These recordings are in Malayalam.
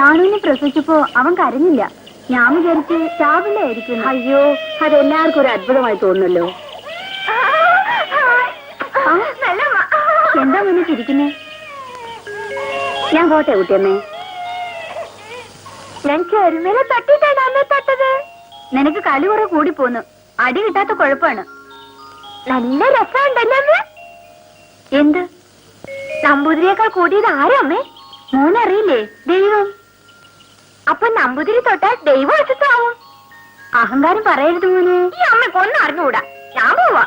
നാണുവിനെ പ്രസവിച്ചപ്പോ അവൻ കരഞ്ഞില്ല. ഞാൻ വിചാരിച്ച് ചാവില്ലായിരിക്കും. അയ്യോ, അതെല്ലാവർക്കും ഒരു അത്ഭുതമായി തോന്നുന്നല്ലോ. എന്താ മുന്നേ ചിരിക്കുന്നേ? ഞാൻ പോട്ടെ കുട്ടിയമ്മേ. ഞാൻ ചെറുമേലെ തട്ടിട്ടാണ് തട്ടത്. നിനക്ക് കളി കുറെ കൂടി പോന്നു. അടി കിട്ടാത്ത കുഴപ്പമാണ്. നല്ല രസമുണ്ടല്ലോ. എന്ത്? നമ്പൂതിരിയേക്കാൾ കൂടിയത് ആരാ അമ്മേ? മോനറിയില്ലേ? ദൈവം. അപ്പൊ നമ്പൂതിരി തൊട്ടാൽ ദൈവം അച്ഛത്താവും. അഹങ്കാരം പറയരുത് മോനെ. ഈ അമ്മക്കൊന്നും അറിഞ്ഞുകൂടാ. ഞാൻ പോവാ.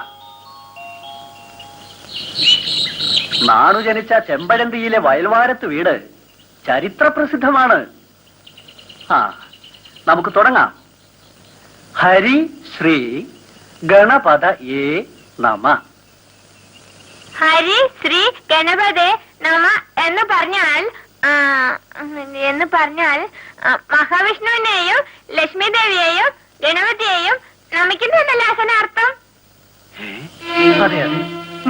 നാണു ജനിച്ച ചെമ്പഴന്തിയിലെ വയൽവാരത്ത് വീട് ചരിത്ര പ്രസിദ്ധമാണ്. നമുക്ക് തുടങ്ങാം. ഹരി ശ്രീ ഗണപതയേ നമ. ഹരി ശ്രീ ഗണപതേ നമ എന്ന് പറഞ്ഞാൽ മഹാവിഷ്ണുവിനെയും ലക്ഷ്മി ദേവിയെയും ഗണപതിയെയും നമിക്കുന്നതല്ലേ അർത്ഥം? അതെ അതെ.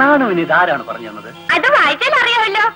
നാണുവിന് ഇതാരാണ് പറഞ്ഞു തന്നത്? അത് വായിച്ചാൽ അറിയാമല്ലോ.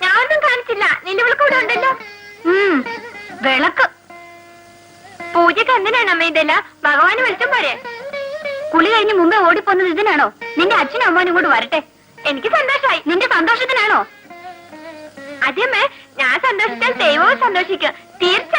ഞാനൊന്നും കാണിച്ചില്ല. നിന്റെ വിളക്ക് ഇവിടെ ഉണ്ടല്ലോ. വിളക്ക് പൂജക്ക് എന്തിനാണ് അമ്മ ഇതല്ല? ഭഗവാന് വെളിച്ചം പോരെ? കുളി കഴിഞ്ഞ് മുമ്പേ ഓടിപ്പോന്നത് ഇതിനാണോ? നിന്റെ അച്ഛനും അമ്മാനും കൂടെ വരട്ടെ. എനിക്ക് സന്തോഷമായി. നിന്റെ സന്തോഷത്തിനാണോ? അതേമ്മേ, ഞാൻ സന്തോഷിച്ചാൽ ദൈവവും സന്തോഷിക്കും. തീർച്ച.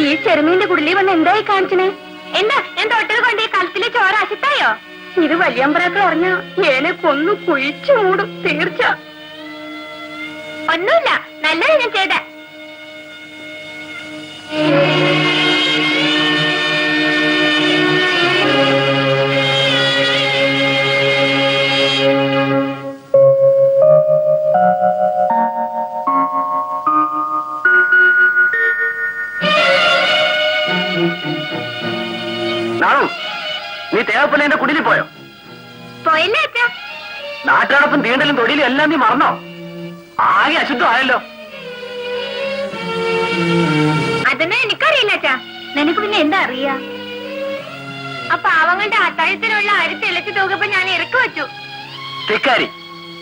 ഈ ചെറുമീന്റെ കുടിലി വന്ന് എന്തായി കാണിച്ചേ? എന്താ ഞാൻ തൊട്ടത് കൊണ്ട് ഈ കലത്തിലെ ചോര അശത്തായോ? ഇത് വലിയമ്പറൊക്കെ അറിഞ്ഞ ഏനെ കൊന്നു കുഴിച്ചു മൂടും. തീർച്ച. ഒന്നുമില്ല, നല്ലത് ഞാൻ ചെയ്ത. നീ തേവപ്പല്ലേന്റെ കുടിലിൽ പോയോ? പോയില്ലേ അച്ഛാ? നാട്ടടപ്പും തീണ്ടലും തൊടിയിലും എല്ലാം നീ മറന്നോ? ആകെ അശുദ്ധമായല്ലോ. അതൊന്നും എനിക്കറിയില്ല അച്ഛാ. നിനക്ക് പിന്നെ എന്താ അറിയാ? ആ പാവങ്ങളുടെ അത്താഴത്തിനുള്ള അരി തെളിച്ചു തൂക്കപ്പോ ഞാൻ ഇറക്കി വെച്ചു. തിക്കാരി,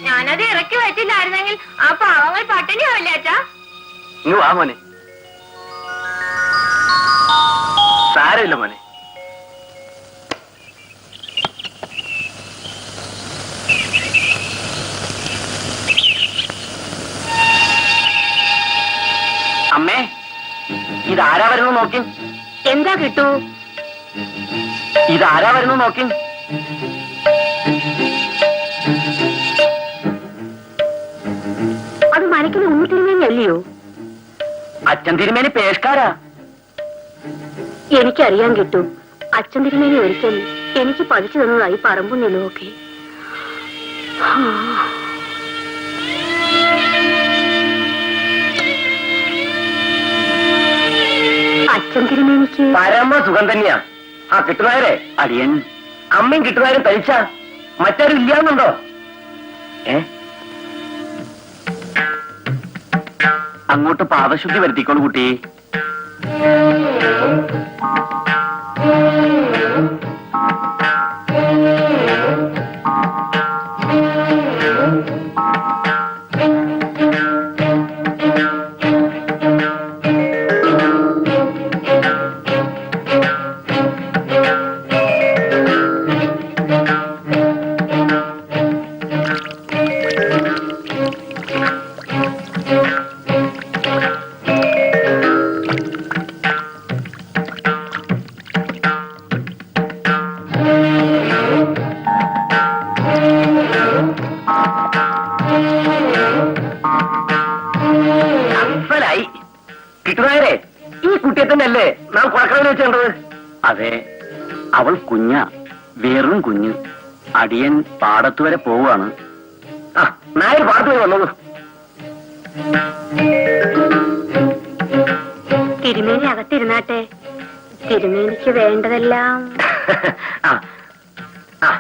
ഞാനത് ഇറക്കി വെച്ചില്ലായിരുന്നെങ്കിൽ ആ പാവങ്ങൾ പട്ടിണിയാവില്ലേ അച്ഛാ? ഇങ്ങ് വാ മോനെ. സാരമില്ല മോനെ. അമ്മേ, ഇതാരാ വരുന്നു നോക്കി. എന്താ കിട്ടൂ? ഇതാരാ വരുന്നു നോക്കി. അത് മനക്കിന് ഉണ്ണിത്തിരുമേനിയല്ലയോ? അച്ഛൻ തിരുമേനി പേഷ്കാരാ. എനിക്കറിയാൻ കിട്ടും. അച്ഛൻ തിരുമേനി ഒരിക്കൽ എനിക്ക് പതിച്ചു തന്നതായി പറമ്പും നിലവുമൊക്കെ. അച്ഛൻ തിരുമേനിക്ക് പരമ സുഖം തന്നെയാ. ആ കിട്ടുന്നായരെ അടിയൻ അമ്മയും കിട്ടുന്നായരും തരിച്ച മറ്റാരും ഇല്ലാന്നുണ്ടോ? അങ്ങോട്ട് പാദശുദ്ധി വരുത്തിക്കോളൂ കുട്ടി. കിട്ടുന്നായരെ, ഈ കുട്ടിയെ തന്നെയല്ലേ നാം കുഴക്കടവിൽ വെച്ചേണ്ടത്? അതെ, അവൾ കുഞ്ഞ, വെറും കുഞ്ഞ്. അടിയൻ പാടത്ത് വരെ പോവാണ്. ആ, നായർ പാടത്ത് പോയി വന്നോളൂ. തിരുമേനി അകത്തിരുന്നാട്ടെ. തിരുമേനിക്ക് വേണ്ടതെല്ലാം. ആ ആ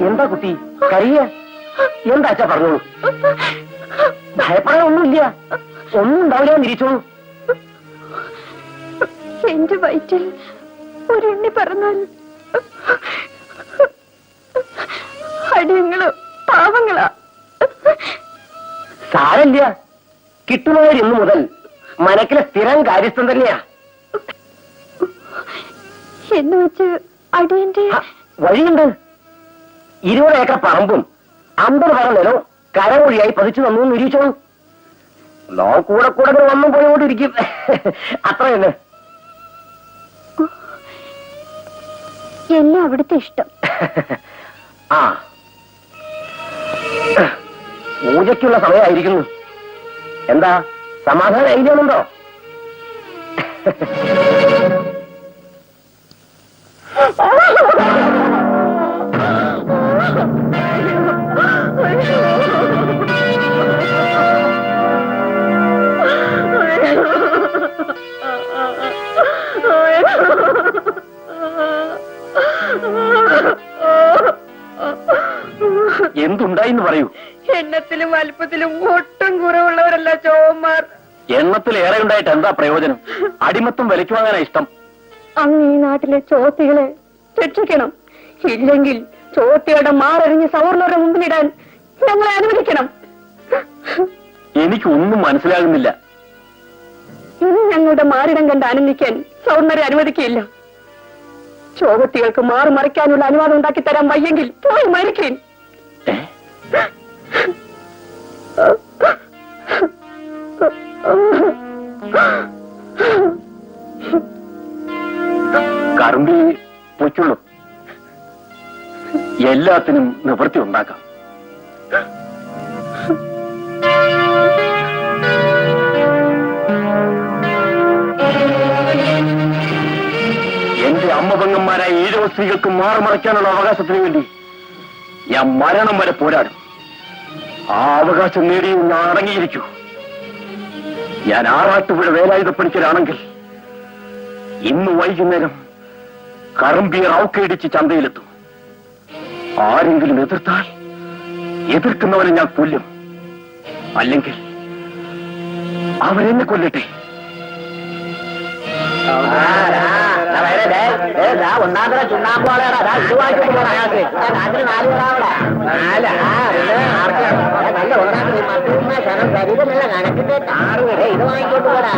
എന്താ കുട്ടി കരയ? എന്താ അച്ഛാ പറഞ്ഞോളൂ. ഭയപ്പെടാൻ ഒന്നുമില്ല, ഒന്നും ഉണ്ടാവില്ല, നിരീച്ചോളൂ. എന്റെ വയറ്റിൽ ഒരെണ്ണി പറഞ്ഞാൽ അടിയങ്ങള് പാവങ്ങളാ. സാരല്ല, കിട്ടുന്നവർ ഇന്നു മുതൽ മനക്കിലെ സ്ഥിരം കാര്യസ്ഥം തന്നെയാ. എന്ന് വെച്ച് അടിയന്റെ വഴിയുണ്ട്. 20 ഏക്കർ പറമ്പും 50 പറ നിലവും കരമൊഴിയായി പതിച്ചു തന്നു നിരീക്ഷണം. നാം കൂടെ കൂടെ വന്നും പോയോണ്ടിരിക്കും. അത്ര തന്നെ. എല്ലാം അവിടുത്തെ ഇഷ്ടം. ആ, പൂജയ്ക്കുള്ള സമയമായിരിക്കുന്നു. എന്താ സമാധാനം ഐഡിയുണ്ടോ? എന്തുണ്ടായിന്ന് പറയൂ. എണ്ണത്തിലും വലുപ്പത്തിലും ഒട്ടും കുറവുള്ളവരല്ല ചോവന്മാർ. എണ്ണത്തിലേറെ ഉണ്ടായിട്ട് എന്താ പ്രയോജനം? അടിമത്തം വിലയ്ക്ക് വാങ്ങാനാ ഇഷ്ടം. അങ്ങ് ഈ നാട്ടിലെ ചോത്തികളെ രക്ഷിക്കണം. ഇല്ലെങ്കിൽ ചോത്തിയുടെ മാററിഞ്ഞ് സവർണരുടെ മുമ്പിലിടാൻ ഞങ്ങളെ അനുവദിക്കണം. എനിക്കൊന്നും മനസ്സിലാകുന്നില്ല. ഇനി ഞങ്ങളുടെ മാറിടം കണ്ട് ആനന്ദിക്കാൻ സവർണരെ അനുവദിക്കുകയില്ല. ചോവത്തികൾക്ക് മാറി മറിക്കാനുള്ള അനുവാദം ഉണ്ടാക്കി തരാൻ വയ്യെങ്കിൽ പോയി മരിക്കേൻ. കറുമ്പി പൊയ്ക്കുള്ളൂ. എല്ലാത്തിനും നിവൃത്തി ഉണ്ടാക്കാം. എന്റെ അമ്മപെങ്ങന്മാരായ ഈഴവ സ്ത്രീകൾക്ക് മാറുമറയ്ക്കാനുള്ള അവകാശത്തിന് വേണ്ടി ഞാൻ മരണം വരെ പോരാടും. ആ അവകാശം നേടിയും ഞാൻ അടങ്ങിയിരിക്കൂ. ഞാൻ ആറാട്ടുപുഴ വേലായുധപ്പണിക്കലാണെങ്കിൽ ഇന്ന് വൈകുന്നേരം കറുമ്പിയെ റൗക്കയിടിച്ച് ചന്തയിലെത്തും. ആരെങ്കിലും എതിർത്താൽ എതിർക്കുന്നവനെ ഞാൻ കൊല്ലും. അല്ലെങ്കിൽ അവരെന്നെ കൊല്ലട്ടെ. ഒന്നാന്തര ചുണ്ണാമ്പോളാണ് ഇത് വാങ്ങിച്ചു പോണ അയാൾക്ക് 4 നല്ല ഒന്നാന്തര മറ്റുന്ന ശരം ശരീരമല്ല കണക്കിന്റെ 6 പേരെ ഇത് വാങ്ങിക്കൊണ്ട് പോരാ.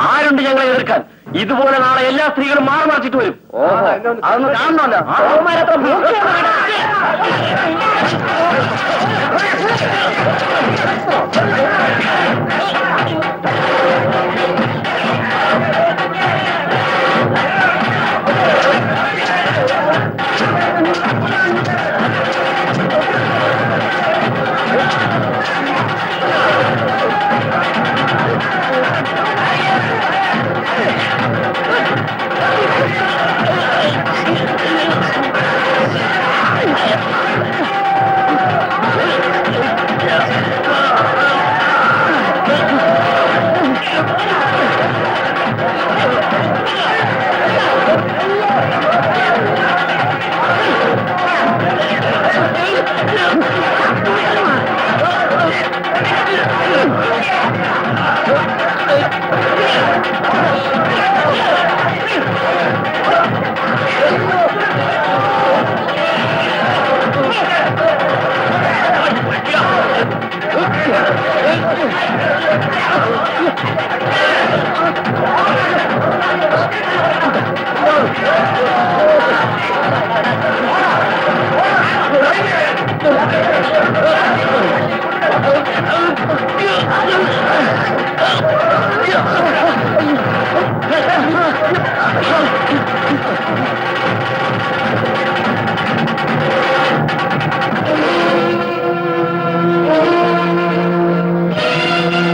ആരുണ്ട് ഞങ്ങളെ എതിർക്കാൻ? ഇതുപോലെ നാളെ എല്ലാ സ്ത്രീകളും മാറി മറിച്ചിട്ട് വരും. അതൊന്നും കാണണമല്ലോ.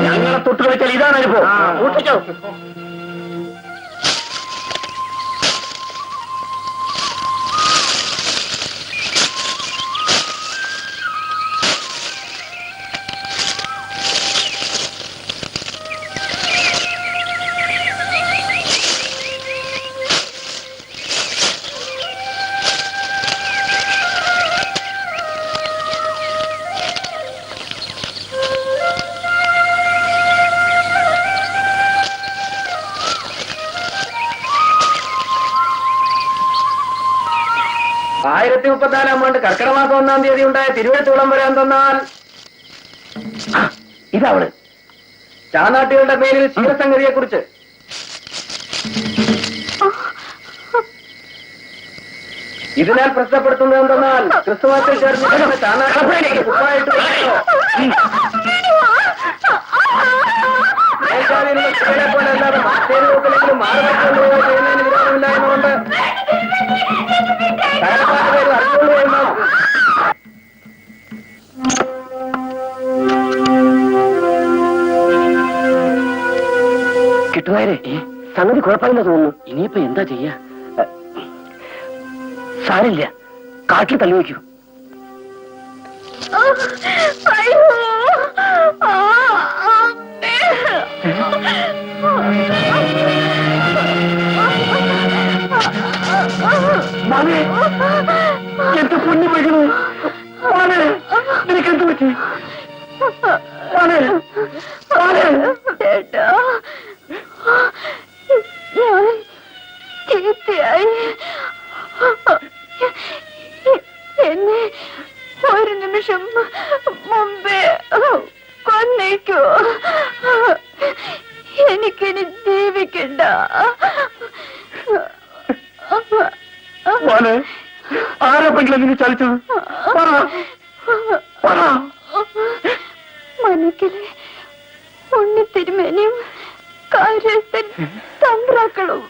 ഞങ്ങളെ തൊട്ട് കളിച്ചാൽ ഇതാണ് അനുഭവം. ഊട്ടിച്ചോ. ആയിരത്തി 34 ആണ്ട് കർക്കിടക മാസം 1-ാം തീയതി ഉണ്ടായ തിരുവഴുത്തോളം വരാൻ തന്നാൽ ഇതവള് ചാനാട്ടികളുടെ പേരിൽ ശീലസംഗതിയെ കുറിച്ച് ഇതിനാൽ പ്രശ്നപ്പെടുത്തുന്നത് എന്തെന്നാൽ ക്രിസ്തുമസിൽ ചേർന്ന് ചാനാട്ടിലേക്ക് കുപ്പായിട്ട് മേൽജാതിയിലുള്ള സ്ത്രീകളെ പോലെ അല്ലാതെ മാറ്റേരി നോക്കില്ലെങ്കിലും മാറുപറ്റുള്ളൂ ചെയ്യുന്നതിന് വിരോധമില്ല എന്നുകൊണ്ട് പേര് അറിഞ്ഞുള്ളൂ എന്നാണ്. കിട്ടുവാരേ സംഗതി കുഴപ്പമില്ല തോന്നുന്നു. ഇനിയിപ്പോ എന്താ ചെയ്യാ? സാരില്ല, കാട്ടിൽ തള്ളി വയ്ക്കൂ. എന്റെ പൊന്നു വീഴണു. നിനക്കെന്ത് പറ്റി? ചേട്ടാ, ഞാൻ ചീത്തയായി. എന്നെ ഒരു നിമിഷം മുമ്പേ കൊന്നേക്കോ. എനിക്കിനി ജീവിക്കണ്ട. മോനെ ആരാ പെങ്ങളെ നിന്നെ ചതിച്ചത്? മനക്കിലെ ഉണ്ണിത്തിരുമേനിയും കാര്യസ്ഥൻ തമ്പ്രാക്കളും.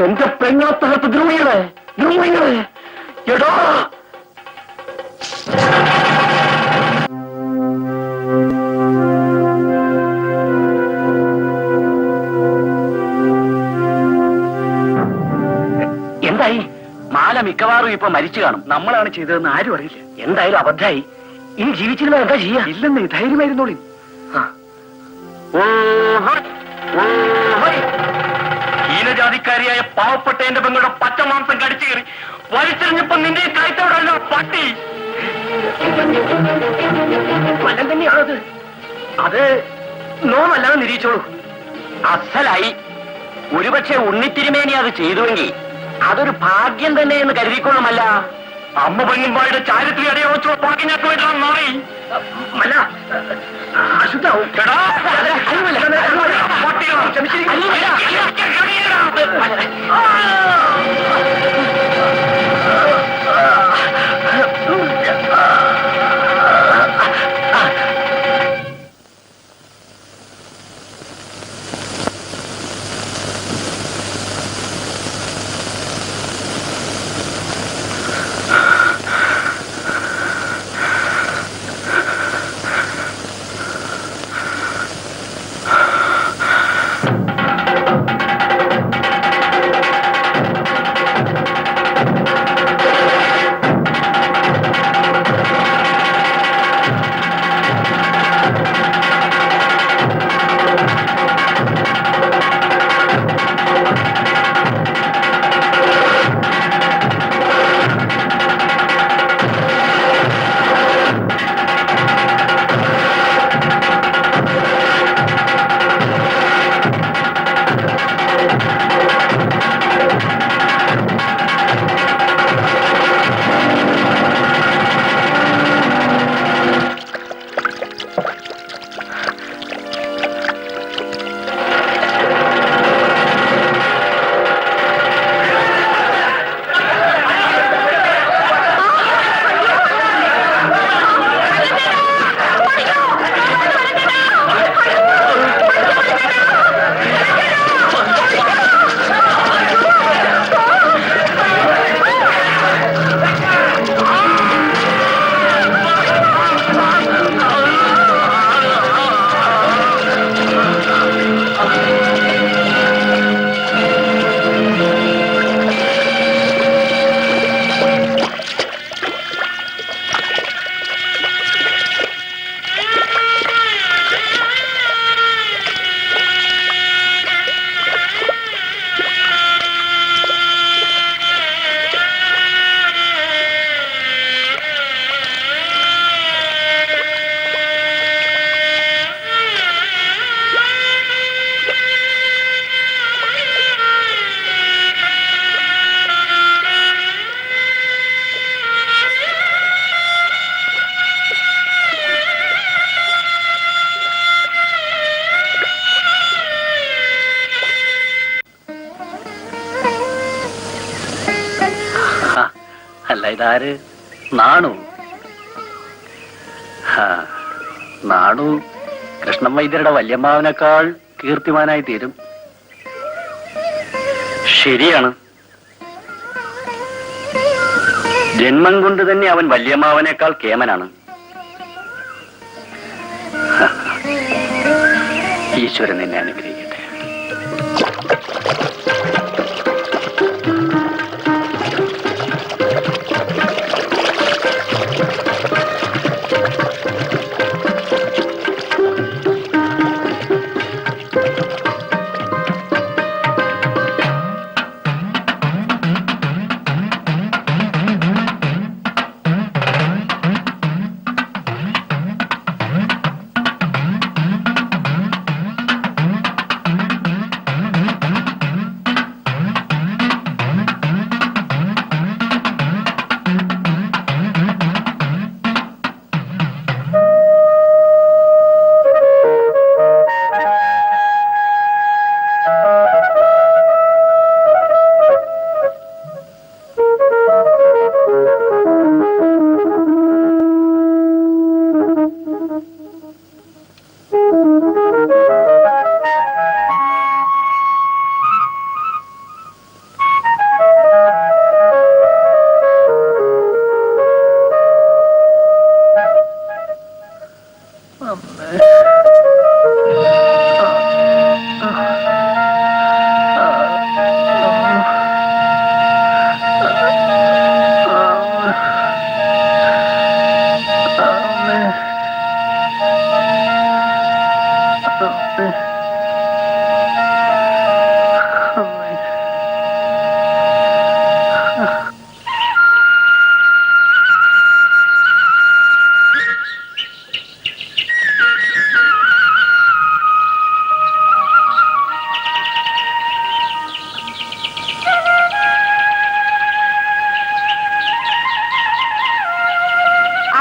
എന്റെ പെങ്ങളെ തകർത്ത് ദ്രോഹികളെ എടോ. എന്തായി? മാല മിക്കവാറും ഇപ്പൊ മരിച്ചു കാണും. നമ്മളാണ് ചെയ്തതെന്ന് ആരും അറിയില്ല. എന്തായാലും അബദ്ധായി. ഇനി ജീവിച്ചിരുന്ന എന്താ ചെയ്യാ? ഇല്ലെന്നേ, ധൈര്യമായിരുന്നോളി. ഹീനജാതിക്കാരിയായ പാവപ്പെട്ട എന്റെ പെങ്ങളുടെ പച്ചമാംസം കടിച്ചു കയറി വലിച്ചെറിഞ്ഞപ്പോ നിന്റെ കയറ്റോടല്ലോ പട്ടി. കൊല്ലം തന്നെയാണത്. അത് നോമല്ലാതെ നിരീക്ഷോളൂ. അസലായി. ഒരുപക്ഷെ ഉണ്ണിത്തിരുമേനി അത് ചെയ്തുവെങ്കിൽ അതൊരു ഭാഗ്യം തന്നെ എന്ന് കരുതിക്കൊള്ളുമല്ല. അമ്മ പെങ്ങുമ്പായുടെ ചാരിത്രി അടയോച്ചുള്ള ഭാഗ്യം ഞാൻ പോയിട്ടാണ് മാറി. അല്ല അശുദ്ധാവും. അല്ല ഇതാര്? നാണു. നാണു കൃഷ്ണൻ വൈദ്യരുടെ വല്യമ്മാവനേക്കാൾ കീർത്തിമാനായി തീരും. ശരിയാണ്. ജന്മം കൊണ്ട് തന്നെ അവൻ വല്യമ്മാവനേക്കാൾ കേമനാണ്. ഈശ്വരൻ നിന്നെ അനുഗ്രഹിക്കട്ടെ.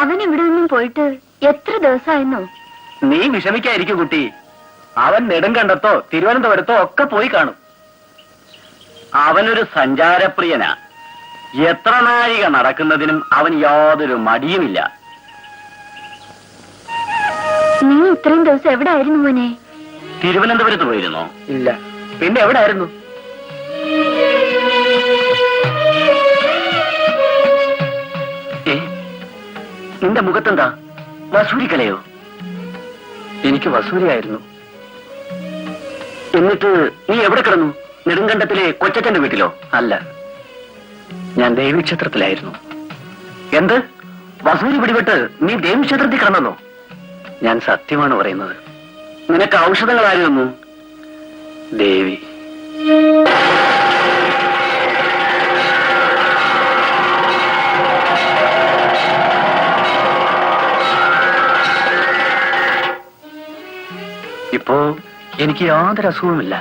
അവൻ ഇവിടെ നിന്നും പോയിട്ട് എത്ര ദിവസമായിരുന്നോ? നീ വിഷമിക്കായിരിക്കും കുട്ടി. അവൻ നെടുങ്കണ്ടത്തോ തിരുവനന്തപുരത്തോ ഒക്കെ പോയി കാണും. അവനൊരു സഞ്ചാരപ്രിയനാ. എത്ര നാഴിക നടക്കുന്നതിനും അവൻ യാതൊരു മടിയുമില്ല. നീ ഇത്രയും ദിവസം എവിടെ ആയിരുന്നു മോനെ? തിരുവനന്തപുരത്ത് പോയിരുന്നോ? ഇല്ല. പിന്നെ എവിടെ ആയിരുന്നു? നിന്റെ മുഖത്തെന്താ വസൂരിക്കലയോ? എനിക്ക് വസൂരിയായിരുന്നു. എന്നിട്ട് നീ എവിടെ കിടന്നു? നെടുങ്കണ്ടത്തിലെ കൊച്ചച്ഛന്റെ വീട്ടിലോ? അല്ല, ഞാൻ ദേവീക്ഷേത്രത്തിലായിരുന്നു. എന്ത്? വസൂരി പിടിപെട്ട് നീ ദേവീക്ഷേത്രത്തിൽ കിടന്നോ? ഞാൻ സത്യമാണ് പറയുന്നത്. നിനക്ക് ഔഷധങ്ങൾ ആര് തന്നു? ദേവി. ഇപ്പോ എനിക്ക് യാതൊരു അസുഖവുമില്ല.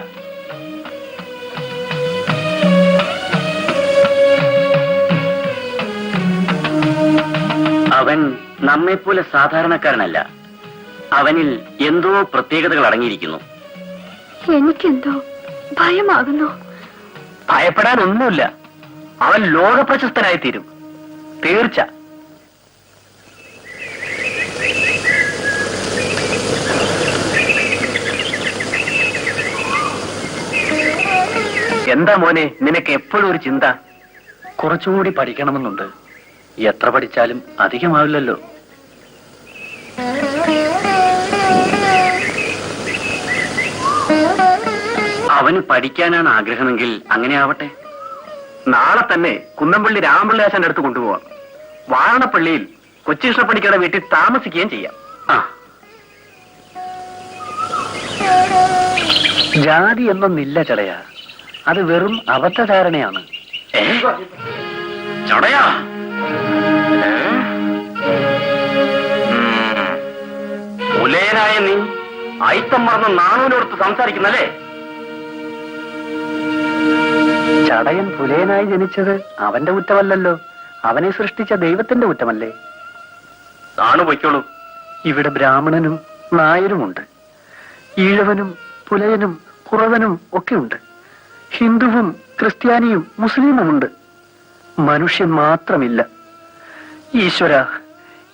അവൻ നമ്മെപ്പോലെ സാധാരണക്കാരനല്ല. അവനിൽ എന്തോ പ്രത്യേകതകൾ അടങ്ങിയിരിക്കുന്നു. എനിക്കെന്തോ ഭയമാകുന്നു. ഭയപ്പെടാനൊന്നുമില്ല. അവൻ ലോകപ്രശസ്തനായി തീരും, തീർച്ച. എന്താ മോനെ, നിനക്ക് എപ്പോഴും ഒരു ചിന്ത? കുറച്ചുകൂടി പഠിക്കണമെന്നുണ്ട്. എത്ര പഠിച്ചാലും അധികമാവില്ലല്ലോ. അവന് പഠിക്കാനാണ് ആഗ്രഹമെങ്കിൽ അങ്ങനെ ആവട്ടെ. നാളെ തന്നെ കുന്നംപള്ളി രാമപിള്ളി ആശാന്റെ അടുത്ത് കൊണ്ടുപോവാം. വാരണപ്പള്ളിയിൽ കൊച്ചികൃഷ്ണപ്പണിക്കയുടെ വീട്ടിൽ താമസിക്കുകയും ചെയ്യാം. ജാതി എന്നൊന്നില്ല ചടയാ. അത് വെറും അബദ്ധധാരണയാണ്. ചടയാ, പുലയനായ നീ അയിത്തം മറന്ന് നാണൂനോടുത്ത് സംസാരിക്കുന്നല്ലേ? ചടയൻ പുലയനായി ജനിച്ചത് അവന്റെ കുറ്റമല്ലല്ലോ, അവനെ സൃഷ്ടിച്ച ദൈവത്തിന്റെ കുറ്റമല്ലേ? നാണു പൊയ്ക്കോളൂ. ഇവിടെ ബ്രാഹ്മണനും നായരുമുണ്ട്, ഈഴവനും പുലയനും കുറവനും ഒക്കെയുണ്ട്, ഹിന്ദുവും ക്രിസ്ത്യാനിയും മുസ്ലിമുമുണ്ട്. മനുഷ്യൻ മാത്രമില്ല. ഈശ്വര,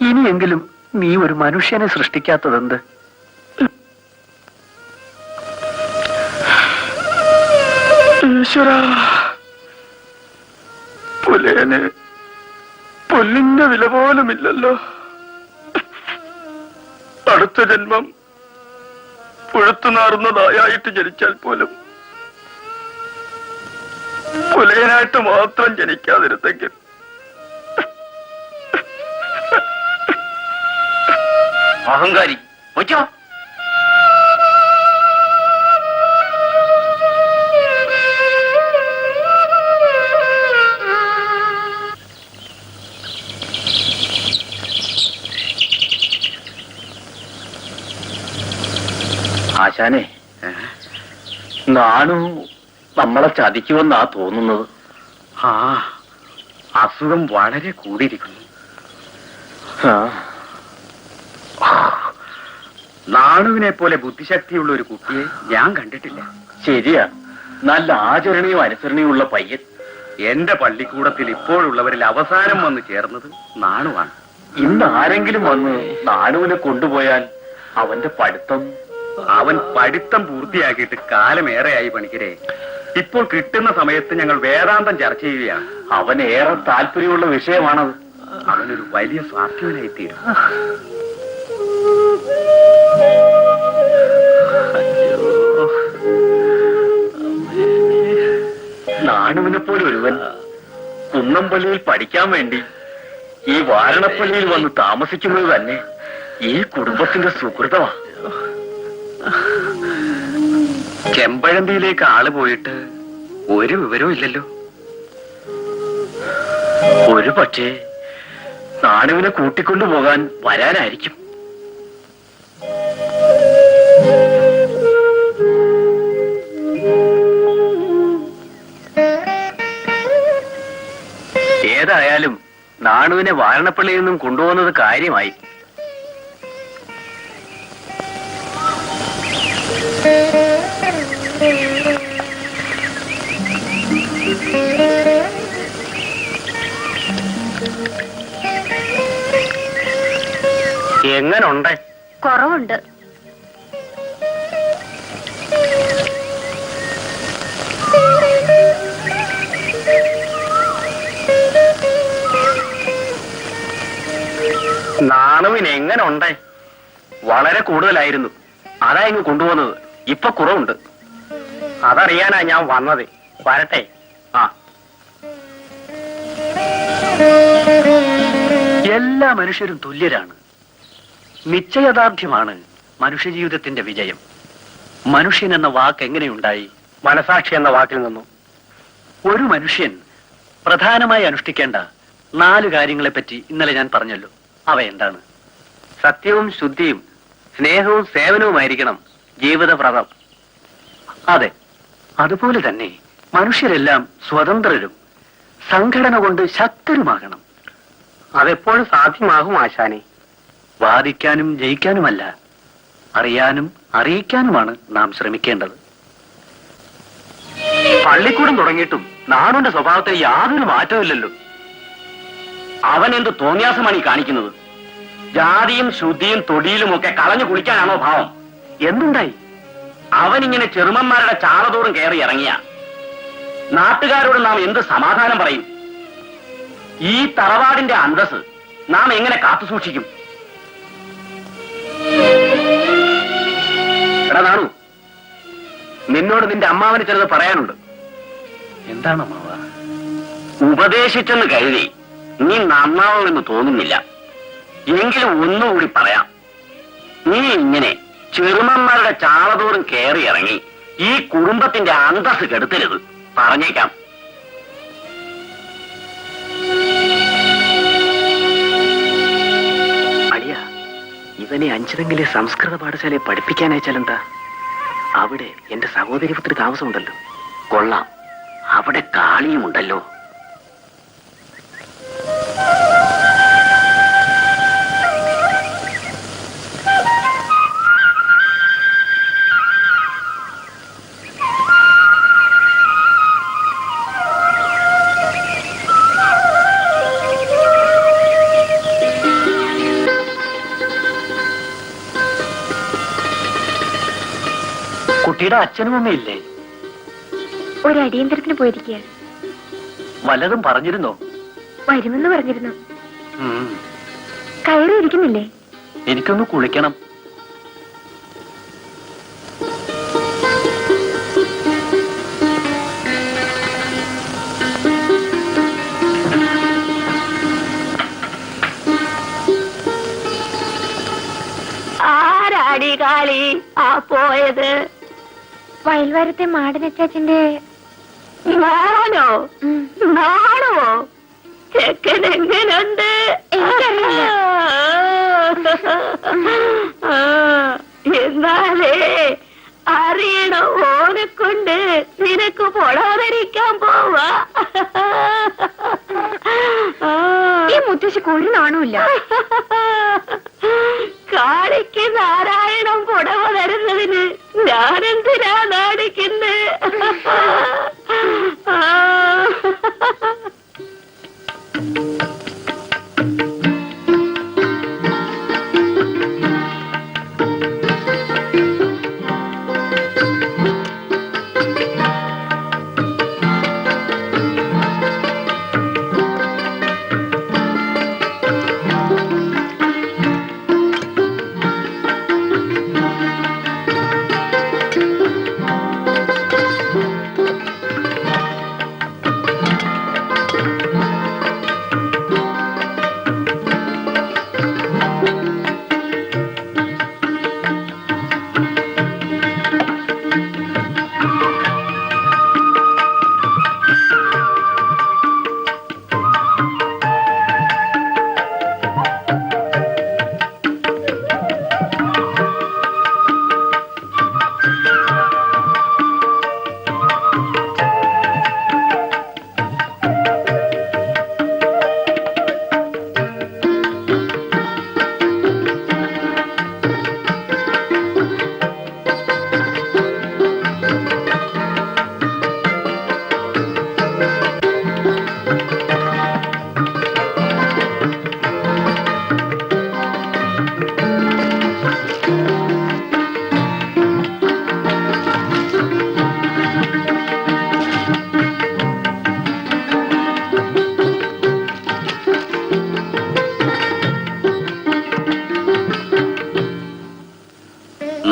ഇനിയെങ്കിലും നീ ഒരു മനുഷ്യനെ സൃഷ്ടിക്കാത്തതെന്ത്? ഈശ്വര, പുലയന് പുല്ലിന്റെ വില പോലുമില്ലല്ലോ. അടുത്ത ജന്മം പുഴുത്തുനാറുന്നതായിട്ട് ജനിച്ചാൽ പോലും പുലയനായിട്ട് മാത്രം ജനിക്കാതിരുന്നെങ്കിൽ. അഹങ്കാരി, വയ്ക്കോ. ആശാനെ, നാണു നമ്മളെ ചതിക്കുമെന്നാ തോന്നുന്നത്. അസുഖം വളരെ കൂടിയിരിക്കുന്നു. നാണുവിനെ പോലെ ബുദ്ധിശക്തിയുള്ള ഒരു കുട്ടിയെ ഞാൻ കണ്ടിട്ടില്ല. ശരിയാ, നല്ല ആചരണയും അനുസരണയും ഉള്ള പയ്യൻ. എന്റെ പള്ളിക്കൂടത്തിൽ ഇപ്പോഴുള്ളവരിൽ അവസാനം വന്ന് ചേർന്നത് നാണുവാണ്. ഇന്ന് ആരെങ്കിലും വന്ന് നാണുവിനെ കൊണ്ടുപോയാൽ അവൻ പഠിത്തം പൂർത്തിയാക്കിയിട്ട് കാലമേറെയായി പണിക്കരെ. ഇപ്പോൾ കിട്ടുന്ന സമയത്ത് ഞങ്ങൾ വേദാന്തം ചർച്ച ചെയ്യുകയാണ്. അവന് ഏറെ താല്പര്യമുള്ള വിഷയമാണത്. അവനൊരു വലിയ സ്വാർത്ഥ്യവനായി തീരും. നാണുവിനെ പോലെ ഒരുവൻ കുന്നംപള്ളിയിൽ പഠിക്കാൻ വേണ്ടി ഈ വാരണപ്പള്ളിയിൽ വന്ന് താമസിക്കുന്നത് തന്നെ ഈ കുടുംബത്തിന്റെ സുഹൃതമാ. ചെമ്പഴന്തിയിലേക്ക് ആള് പോയിട്ട് ഒരു വിവരവും ഇല്ലല്ലോ. ഒരു പക്ഷേ നാണുവിനെ കൂട്ടിക്കൊണ്ടുപോകാൻ വരാനായിരിക്കും. ഏതായാലും നാണുവിനെ വാരണപ്പള്ളിയിൽ നിന്നും കൊണ്ടുപോകുന്നത് കാര്യമായി. എങ്ങനുണ്ട്? കുറവുണ്ട്. നാണുവിന് എങ്ങനുണ്ട്? വളരെ കൂടുതലായിരുന്നു, അതാ ഇങ്ങ് കൊണ്ടുപോകുന്നത്. ഇപ്പൊ കുറവുണ്ട്. അതറിയാനാ ഞാൻ വന്നത്. വരട്ടെ. ആ, എല്ലാ മനുഷ്യരും തുല്യരാണ്. നിശ്ചയദാർഢ്യമാണ് മനുഷ്യജീവിതത്തിന്റെ വിജയം. മനുഷ്യൻ എന്ന വാക്ക് എങ്ങനെയുണ്ടായി? മനസാക്ഷി എന്ന വാക്കിൽ നിന്നും. ഒരു മനുഷ്യൻ പ്രധാനമായി അനുഷ്ഠിക്കേണ്ട 4 കാര്യങ്ങളെപ്പറ്റി ഇന്നലെ ഞാൻ പറഞ്ഞല്ലോ. അവ എന്താണ്? സത്യവും ശുദ്ധിയും സ്നേഹവും സേവനവുമായിരിക്കണം ജീവിതവ്രതം. അതെ, അതുപോലെ തന്നെ മനുഷ്യരെല്ലാം സ്വതന്ത്രരും സംഘടന കൊണ്ട് ശക്തരുമാകണം. അതെപ്പോഴും സാധ്യമാകും ആശാനെ? വാദിക്കാനും ജയിക്കാനുമല്ല, അറിയാനും അറിയിക്കാനുമാണ് നാം ശ്രമിക്കേണ്ടത്. പള്ളിക്കൂടം തുടങ്ങിയിട്ടും നാണുവിന്റെ സ്വഭാവത്തിൽ യാതൊരു മാറ്റമില്ലല്ലോ. അവൻ എന്ത് തോന്നിയാസമാണ് ഈ കാണിക്കുന്നത്? ജാതിയും ശുദ്ധിയും തൊടിയിലും ഒക്കെ കളഞ്ഞു കുളിക്കാനാണോ ഭാവം? എന്തുണ്ടായി? അവനിങ്ങനെ ചെറുമന്മാരുടെ ചാളതോറും കയറി ഇറങ്ങിയ നാട്ടുകാരോട് നാം എന്ത് സമാധാനം പറയും? ഈ തറവാടിന്റെ അന്തസ് നാം എങ്ങനെ കാത്തുസൂക്ഷിക്കും? എടാ നാണു, നിന്നോട് നിന്റെ അമ്മാവന് ചിലത് പറയാനുണ്ട്. എന്താണ് അമ്മാവ? ഉപദേശിച്ചെന്ന് കരുതി നീ നന്നാവുമെന്ന് തോന്നുന്നില്ല. എങ്കിലും ഒന്നുകൂടി പറയാം. നീ ഇങ്ങനെ ചെറുമന്മാരുടെ ചാളതോറും കയറി ഇറങ്ങി ഈ കുടുംബത്തിന്റെ അന്തസ് കെടുത്തരുത്. പറഞ്ഞേക്കാം. അളിയ, ഇവനെ അഞ്ചരങ്കിലെ സംസ്കൃത പാഠശാലയെ പഠിപ്പിക്കാൻ അയച്ചാലെന്താ? അവിടെ എന്റെ സഹോദരി പുത്രി താമസമുണ്ടല്ലോ. കൊള്ളാം, അവിടെ കാളിയുമുണ്ടല്ലോ. കുട്ടിയുടെ അച്ഛനും അമ്മയില്ലേ? ഒരു അടിയന്തരത്തിന് പോയിരിക്കുക. വല്ലതും പറഞ്ഞിരുന്നോ? വരുമെന്ന് പറഞ്ഞിരുന്നു. കയറി ഇരിക്കുന്നില്ലേ? എനിക്കൊന്ന് കുളിക്കണം. ആരാടി കാളി ആ പോയത്? വയൽവാരത്തെ മാടനച്ചാച്ചന്റെ. നാണോ? നാണുവോ? ചെക്കൻ എങ്ങനുണ്ട്? എന്നാലേ അറിയണോ, ഓനെ കൊണ്ട് നിനക്ക് പൊളാതിരിക്കാൻ പോവാ. ഈ മുത്തശ്ശി ഒരു നാണുമില്ല. കാളിക്ക് നാരായണം പുടവ തരുന്നതിന് ഞാനെന്തിനാ നാടിക്കുന്നത്?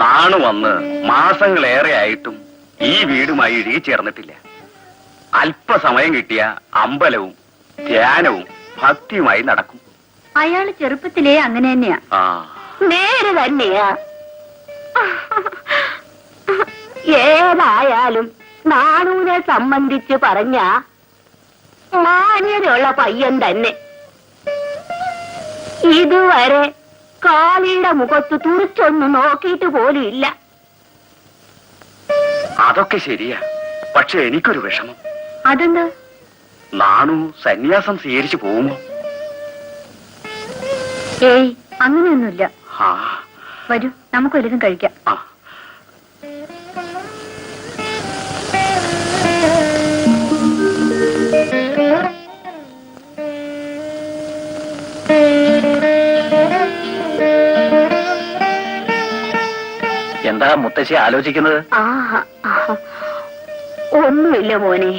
നാണു വന്ന് മാസങ്ങളേറെ ആയിട്ടും ഈ വീടുമായി ഇഴുകി ചേർന്നിട്ടില്ല. അല്പസമയം കിട്ടിയ അമ്പലവും ധ്യാനവും ഭക്തിയുമായി നടക്കും. അയാള് ചെറുപ്പത്തിലേ അങ്ങനെ തന്നെയാ. ആ, നേരെ തന്നെയാ. ഏതായാലും നാണൂനെ സംബന്ധിച്ച് പറഞ്ഞ മാന്യതയുള്ള പയ്യൻ തന്നെ. ഇതുവരെ കാളിയുടെ മുഖത്ത് തുറിച്ചൊന്നും നോക്കിയിട്ട് പോലും ഇല്ല. അതൊക്കെ ശരിയാ. പക്ഷെ എനിക്കൊരു വിഷമം. അതെന്ത്? നാണു സന്യാസം സ്വീകരിച്ചു പോകുമോ? ഏയ്, അങ്ങനെയൊന്നുമില്ല. ആ, വരൂ, നമുക്ക് വല്ലതും കഴിക്കാം. ആ. എന്താ മുത്തശ്ശി ആലോചിക്കുന്നത്? ഒന്നുമില്ല മോനെ.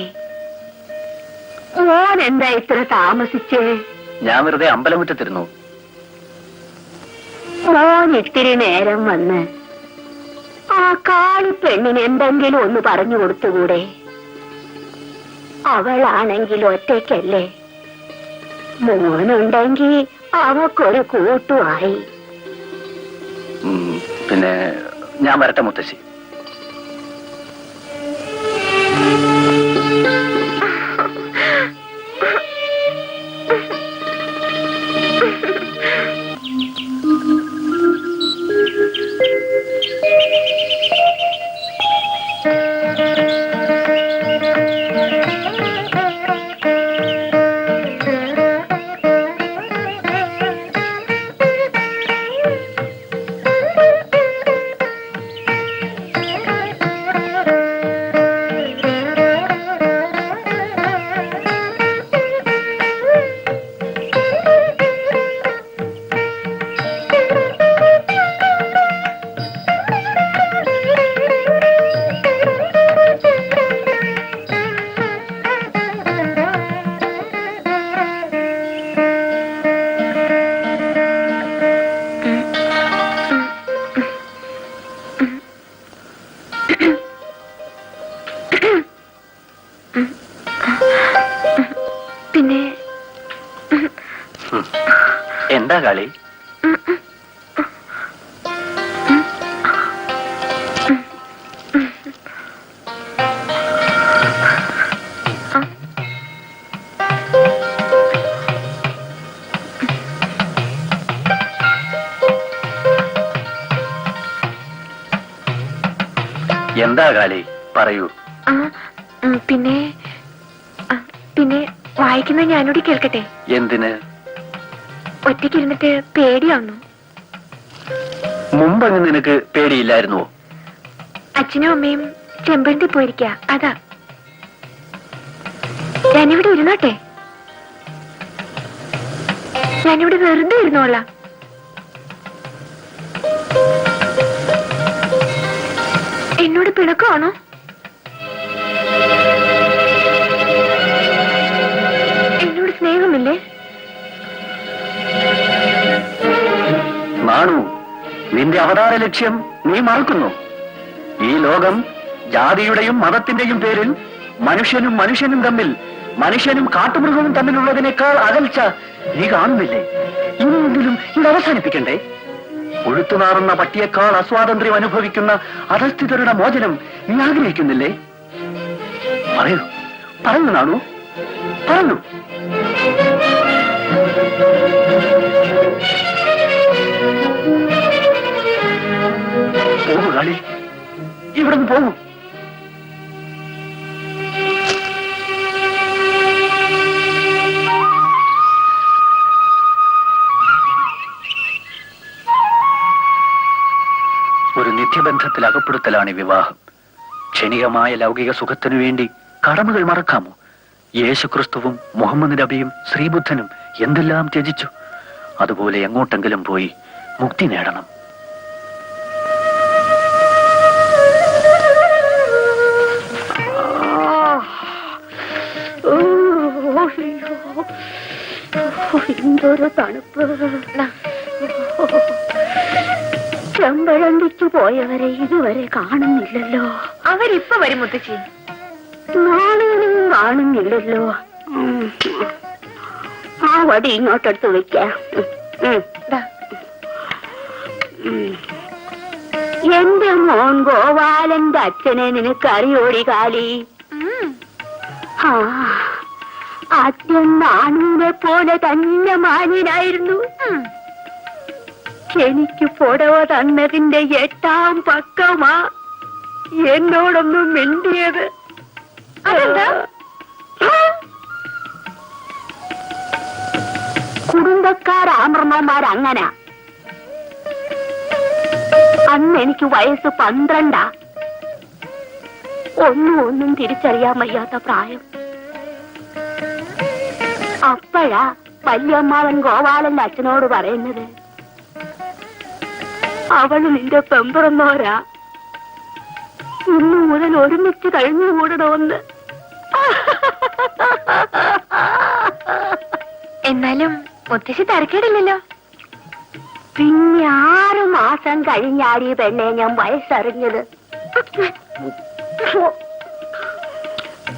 മോൻ എന്താ ഇത്ര താമസിച്ചേ? ഞാൻ വെറുതെ അമ്പലമുറ്റത്തിരുന്നു. മോൻ ഇത്തിരി നേരം വന്ന് ആ കാളിപ്പെണ്ണിന് എന്തെങ്കിലും ഒന്ന് പറഞ്ഞു കൊടുത്തുകൂടെ? അവളാണെങ്കിൽ ഒറ്റയ്ക്കല്ലേ. മോനുണ്ടെങ്കിൽ അവക്കൊരു കൂട്ടുമായി. പിന്നെ ഞാൻ വരട്ടെ മുത്തശ്ശി. പിന്നെ എന്താ കളി? എന്താ കളി? പറയൂ. പിന്നെ പിന്നെ വായിക്കുന്നത് ഞാനോട് കേൾക്കട്ടെ? എന്തിന്? ഒറ്റയ്ക്കിരുന്നിട്ട് പേടിയാവുന്നു. മുമ്പങ്ങ് നിനക്ക് പേടിയില്ലായിരുന്നുവോ? അച്ഛനും അമ്മയും ചെമ്പരത്തി പോയിരിക്ക, അതാ. ഞാനിവിടെ ഇരുന്നോട്ടെ? ഞാനിവിടെ വെറുതെ ഇരുന്നോളാം. എന്നോട് പിണക്കമാണോ? എന്നോട് സ്നേഹമില്ലേ? നാണു, നിന്റെ അവതാര ലക്ഷ്യം നീ മറക്കുന്നു. ഈ ലോകം ജാതിയുടെയും മതത്തിന്റെയും പേരിൽ മനുഷ്യനും തമ്മിൽ, മനുഷ്യനും കാട്ടുമൃഗവും തമ്മിലുള്ളതിനേക്കാൾ അകൽച്ച നീ കാണുന്നില്ലേ? ഇനിയെങ്കിലും ഇത് അവസാനിപ്പിക്കണ്ടേ? ഒഴുത്തുനാറുന്ന പട്ടിയേക്കാൾ അസ്വാതന്ത്ര്യം അനുഭവിക്കുന്ന അധസ്ഥിതരുടെ മോചനം നീ ആഗ്രഹിക്കുന്നില്ലേ? പറയൂ, പറഞ്ഞു നാണു, പറഞ്ഞു. പോകൂ കളി, ഇവിടുന്ന് പോകൂ. ഒരു നിത്യബന്ധത്തിൽ അകപ്പെടുത്തലാണ് വിവാഹം. ക്ഷണികമായ ലൗകിക സുഖത്തിനു വേണ്ടി കടമകൾ മറക്കാമോ? യേശുക്രിസ്തുവും മുഹമ്മദ് നബിയും ശ്രീബുദ്ധനും എന്തെല്ലാം ത്യജിച്ചു. അതുപോലെ എങ്ങോട്ടെങ്കിലും പോയി മുക്തി നേടണം. എന്തൊരു തണുപ്പ്! ചെമ്പഴ നിർബന്ധിച്ചു പോയവരെ ഇതുവരെ കാണുന്നില്ലല്ലോ. അവരിപ്പൊ വരും മുത്തശ്ശി. നാളെയും കാണുന്നില്ലല്ലോ. ആ വടി ഇങ്ങോട്ടെടുത്ത് വെക്കാം. എന്റെ മോൻ ഗോപാലന്റെ അച്ഛനെ നിനക്കറിയോടി കാലി? ആ, അച്ഛൻ നാണൂനെ പോലെ തന്നെ മാന്യനായിരുന്നു. എനിക്ക് പുടവ തന്നതിന്റെ 8-ാം പക്കമാ എന്നോടൊന്നും മിണ്ടിയത്. അതെന്താ? കുടുംബക്കാരാമർമ്മമാരങ്ങനാ. അന്ന് എനിക്ക് വയസ്സ് 12. ഒന്നും തിരിച്ചറിയാൻ വയ്യാത്ത പ്രായം. അപ്പോഴാ വല്യമ്മാവൻ ഗോപാലന്റെ അച്ഛനോട് പറയുന്നത്, അവള് നിന്റെ പെമ്പറന്നോരാ, ഇന്നു മുതൽ ഒരുമിച്ച് കഴിഞ്ഞുകൂടണമെന്ന്. എന്നാലും മുത്തശ്ശി തിരക്കേടില്ലല്ലോ. പിന്നെ 6 മാസം കഴിഞ്ഞാടി പെണ്ണെ ഞാൻ വയസ്സറിഞ്ഞത്.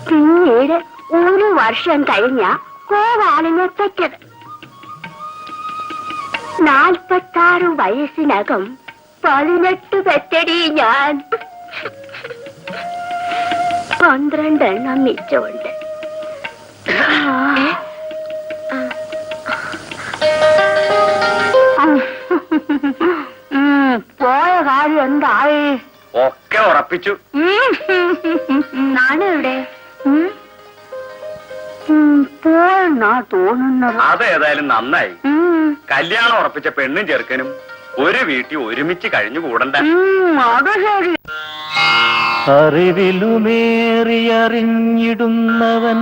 പിന്നീട് 1 വർഷം കഴിഞ്ഞ ഗോപാലനെ പെറ്റത്. 46 വയസ്സിനകം 18 പെറ്റടി ഞാൻ. 12 എണ്ണം മിച്ചമുണ്ട്. പോയ കാര്യം എന്തായി? ഒക്കെ ഉറപ്പിച്ചു. നാണു എവിടെ? പോയെന്നാ തോന്നുന്നത്. അതേതായാലും നന്നായി. കല്യാണം ഉറപ്പിച്ച പെണ്ണും ചെറുക്കനും ഒരു വീട്ടിൽ ഒരുമിച്ച് കഴിഞ്ഞു കൂടണ്ട. അത് ശരി. അറിവിലുമേറിയറിഞ്ഞിടുന്നവൻ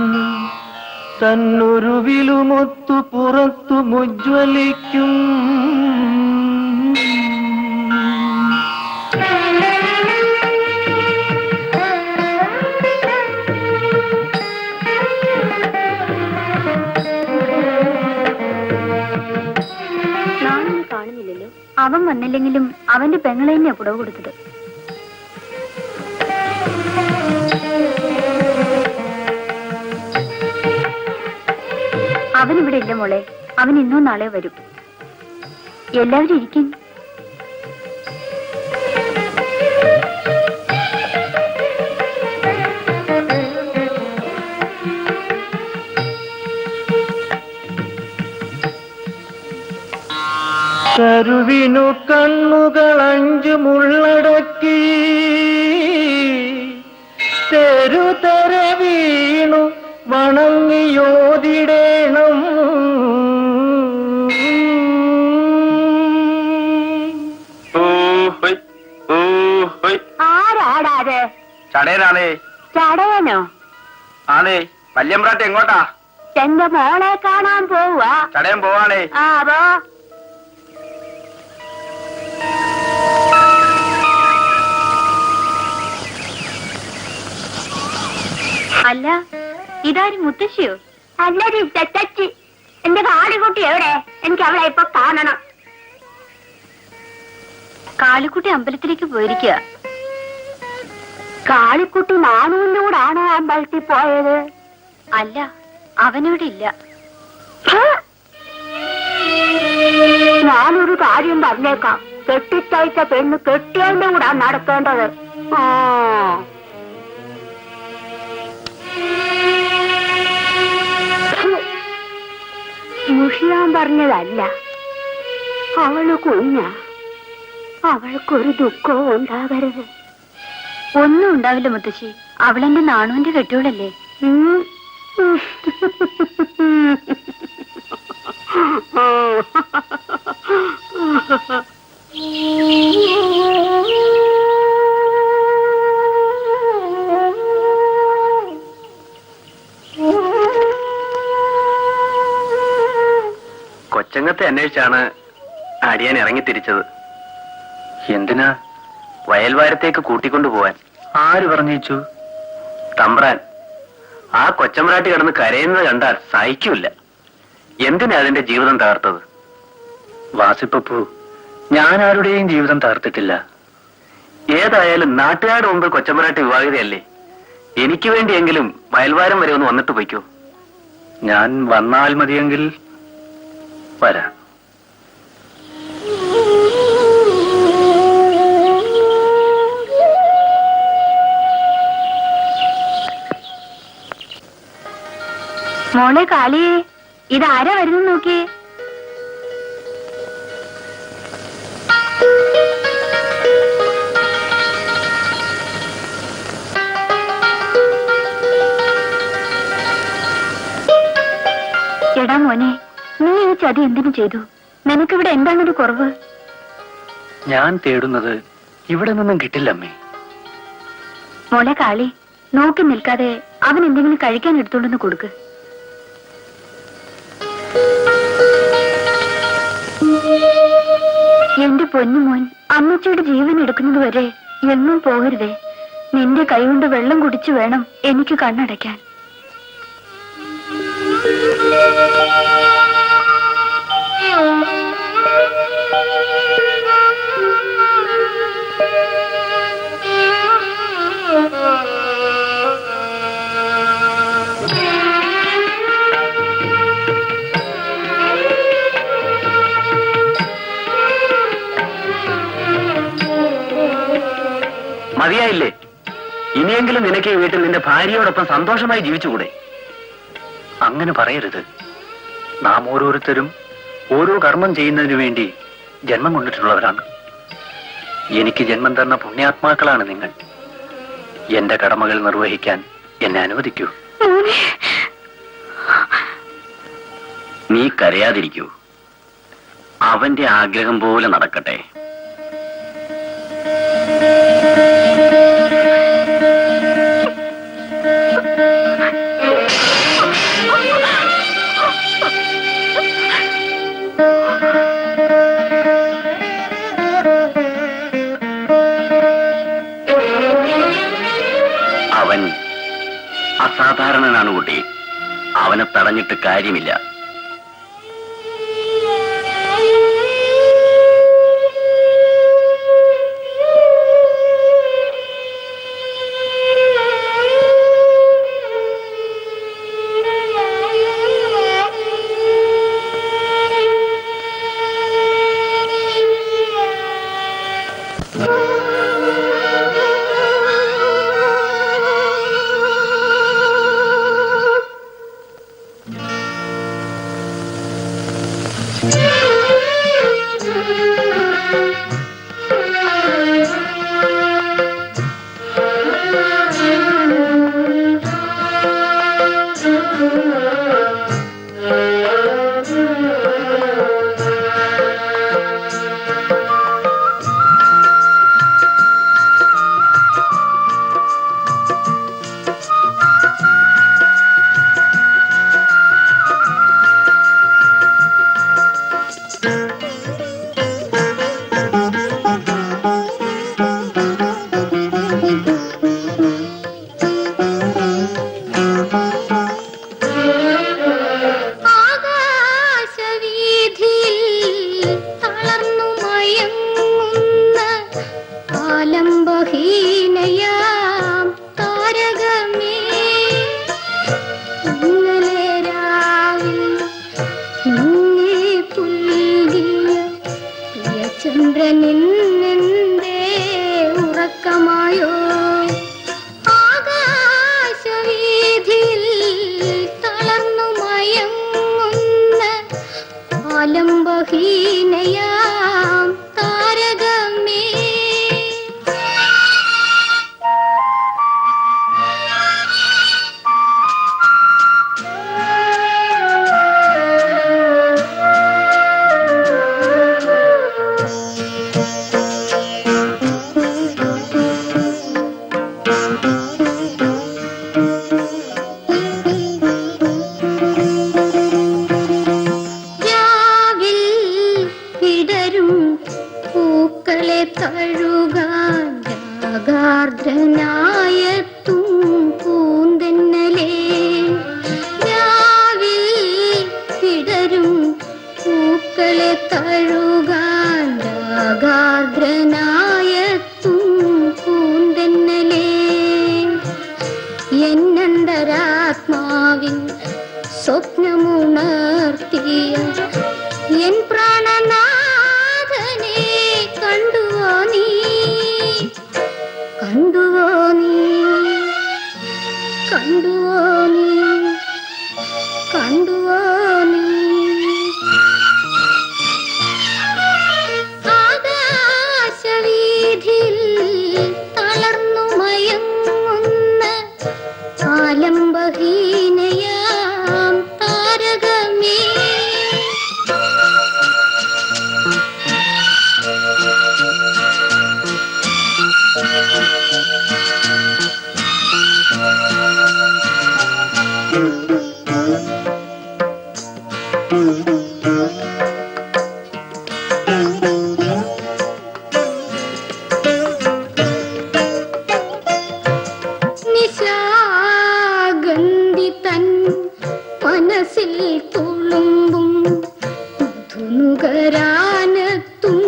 തന്നൊരുവിലുമൊത്തു പുറത്തു മുജ്വലിക്കും. കാണുന്നില്ലല്ലോ. അവൻ വന്നില്ലെങ്കിലും അവന്റെ പെങ്ങളെ തന്നെയാ പുടവ് കൊടുത്തത്. അവനിവിടെ ഇല്ല മോളെ. അവൻ ഇന്നോ നാളെ വരും. എല്ലാവരും ഇരിക്കും. കരുവിനു കണ്ണുകൾ 5 മുള്ളടക്കി തെരുതര വീണു വണങ്ങിയോതിടേണം. ആരാടാത്? ചടയനാണേ. ചടയനോ? ആണേ. വല്യമ്പ്രാട്ട് എങ്ങോട്ടാ? എന്റെ മോളെ കാണാൻ പോവാ. ചടയൻ പോവാണേ. ആ പോ. അല്ല, ഇതാരും മുത്തശ്ശിയോ? അല്ലടി തെറ്റച്ചി. എന്റെ കാളിക്കുട്ടി എവിടെ? എനിക്ക് അവളെ ഇപ്പൊ കാണണം. കാളിക്കുട്ടി അമ്പലത്തിലേക്ക് പോയിരിക്കുക. കാളിക്കുട്ടി നാണൂന്റെ കൂടാണോ അമ്പലത്തിൽ പോയത്? അല്ല, അവനിവിടെ ഇല്ല. ഞാനൊരു കാര്യം പറഞ്ഞേക്കാം. കെട്ടിത്തയച്ച പെണ്ണ് കെട്ടിയതിന്റെ കൂടാ നടക്കേണ്ടത്. ആ മുഷിയാൻ പറഞ്ഞതല്ല. അവള് കുഞ്ഞ. അവൾക്കൊരു ദുഃഖവും ഉണ്ടാവരുത്. ഒന്നും ഉണ്ടാവില്ല മുത്തശ്ശി. അവളെന്റെ നാണുവിന്റെ കെട്ടിയോളല്ലേ. കൊച്ചങ്ങത്തെ അന്വേഷിച്ചാണ് അടിയാൻ ഇറങ്ങി തിരിച്ചത്. എന്തിനാ? വയൽവാരത്തേക്ക് കൂട്ടിക്കൊണ്ടുപോവാൻ. ആര് പറഞ്ഞിച്ചു? തമ്പ്രാൻ. ആ കൊച്ചമ്പ്രാട്ടി കിടന്ന് കരയുന്നത് കണ്ടാൽ സഹിക്കൂല. എന്തിനാ അതിന്റെ ജീവിതം തകർത്തത്? വാസിപ്പപ്പു, ഞാൻ ആരുടെയും ജീവിതം തകർത്തിട്ടില്ല. ഏതായാലും നാട്ടുകാരുടെ മുമ്പിൽ കൊച്ചമ്പരാട്ടി വിവാഹിതയല്ലേ, എനിക്ക് വേണ്ടിയെങ്കിലും വയൽവാരം വരെ ഒന്ന് വന്നിട്ട് പോയിക്കോ. ഞാൻ വന്നാൽ മതിയെങ്കിൽ വരാം. മോളെ കാളിയേ, ഇതാരാ വരുന്നു നോക്കിയേ. എടാ മോനെ, നീ ഈ ചതി എന്തിനു ചെയ്തു? നിനക്കിവിടെ എന്താണൊരു കുറവ്? ഞാൻ തേടുന്നത് ഇവിടെ നിന്നും കിട്ടില്ലമ്മേ. മോളെ കാളി, നോക്കി നിൽക്കാതെ അവൻ എന്തെങ്കിലും കഴിക്കാൻ എടുത്തോണ്ടെന്ന് കൊടുക്ക്. എന്റെ പൊന്നുമോൻ, അമ്മച്ചിയുടെ ജീവൻ എടുക്കുന്നത് വരെ എങ്ങും പോകരുതേ. നിന്റെ കൈകൊണ്ട് വെള്ളം കുടിച്ചു വേണം എനിക്ക് കണ്ണടയ്ക്കാൻ. മതിയായില്ലേ? ഇനിയെങ്കിലും നിനക്ക് ഈ വീട്ടിൽ നിന്റെ ഭാര്യയോടൊപ്പം സന്തോഷമായി ജീവിച്ചുകൂടെ? അങ്ങനെ പറയരുത്. നാം ഓരോരുത്തരും ഓരോ കർമ്മം ചെയ്യുന്നതിനു വേണ്ടി ജന്മം കൊണ്ടിട്ടുള്ളവരാണ്. എനിക്ക് ജന്മം തന്ന പുണ്യാത്മാക്കളാണ് നിങ്ങൾ. എന്റെ കടമകൾ നിർവഹിക്കാൻ എന്നെ അനുവദിക്കൂ. നീ കരയാതിരിക്കൂ. അവന്റെ ആഗ്രഹം പോലെ നടക്കട്ടെ. അവൻ അസാധാരണനാണ് കുട്ടി. അവനെ തടഞ്ഞിട്ട് കാര്യമില്ല. പൂക്കളെ തഴുകാൻ രാഗാർദ്രനായെത്തും സ്വപ്നമുണർത്തിയ എൻ പ്രാണനാഥനെ കണ്ടുവോ നീ, കണ്ടുവോ നീ, കണ്ടുവോ നീ, കണ്ടുവോ നീ? ആകാശവീഥിയിൽ തളർന്നു മയങ്ങുന്ന ആലംബഹീനയാം താരകമേ, നിശാഗന്ധി തൻ മനസ്സിൽ തുളുമ്പും ധുനുകരാനത്തും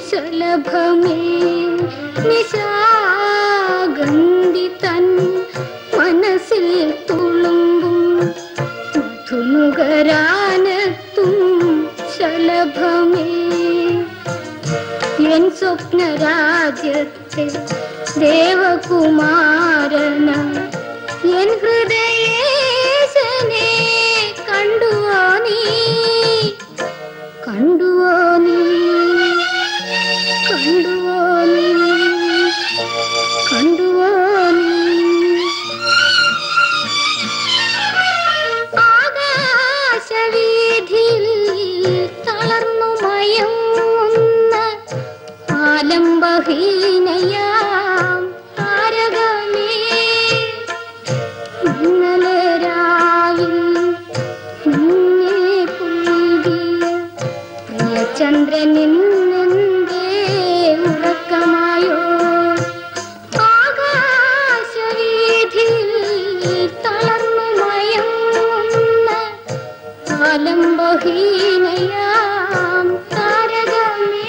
ശലഭമേ, നിശാഗന്ധി തൻ മനസ്സിൽ തുളുമ്പും ധുനുകരാനത്തും ശലഭമേ, എൻ സ്വപ്നരാജ്യത്തെ ദേവകുമാരന എൻ ഹൃദയേശനെ കണ്ടുവോ നീ, കണ്ടുവോ നീ, കണ്ടുവോ നീ, കണ്ടുവോ നീ? ആകാശവീഥിയിൽ തളർന്നു മയങ്ങുന്ന ആലംബഹീനയാം താരകമേ, ഇന്നലെ രാവിൽ നിന്നെ പുൽകിയ പ്രിയചന്ദ്രനെന്നെന്തേ ഉറക്കമായോ? ആകാശവീഥിയിൽ തളർന്നു മയങ്ങുന്ന ആലംബഹീനയാം താരകമേ.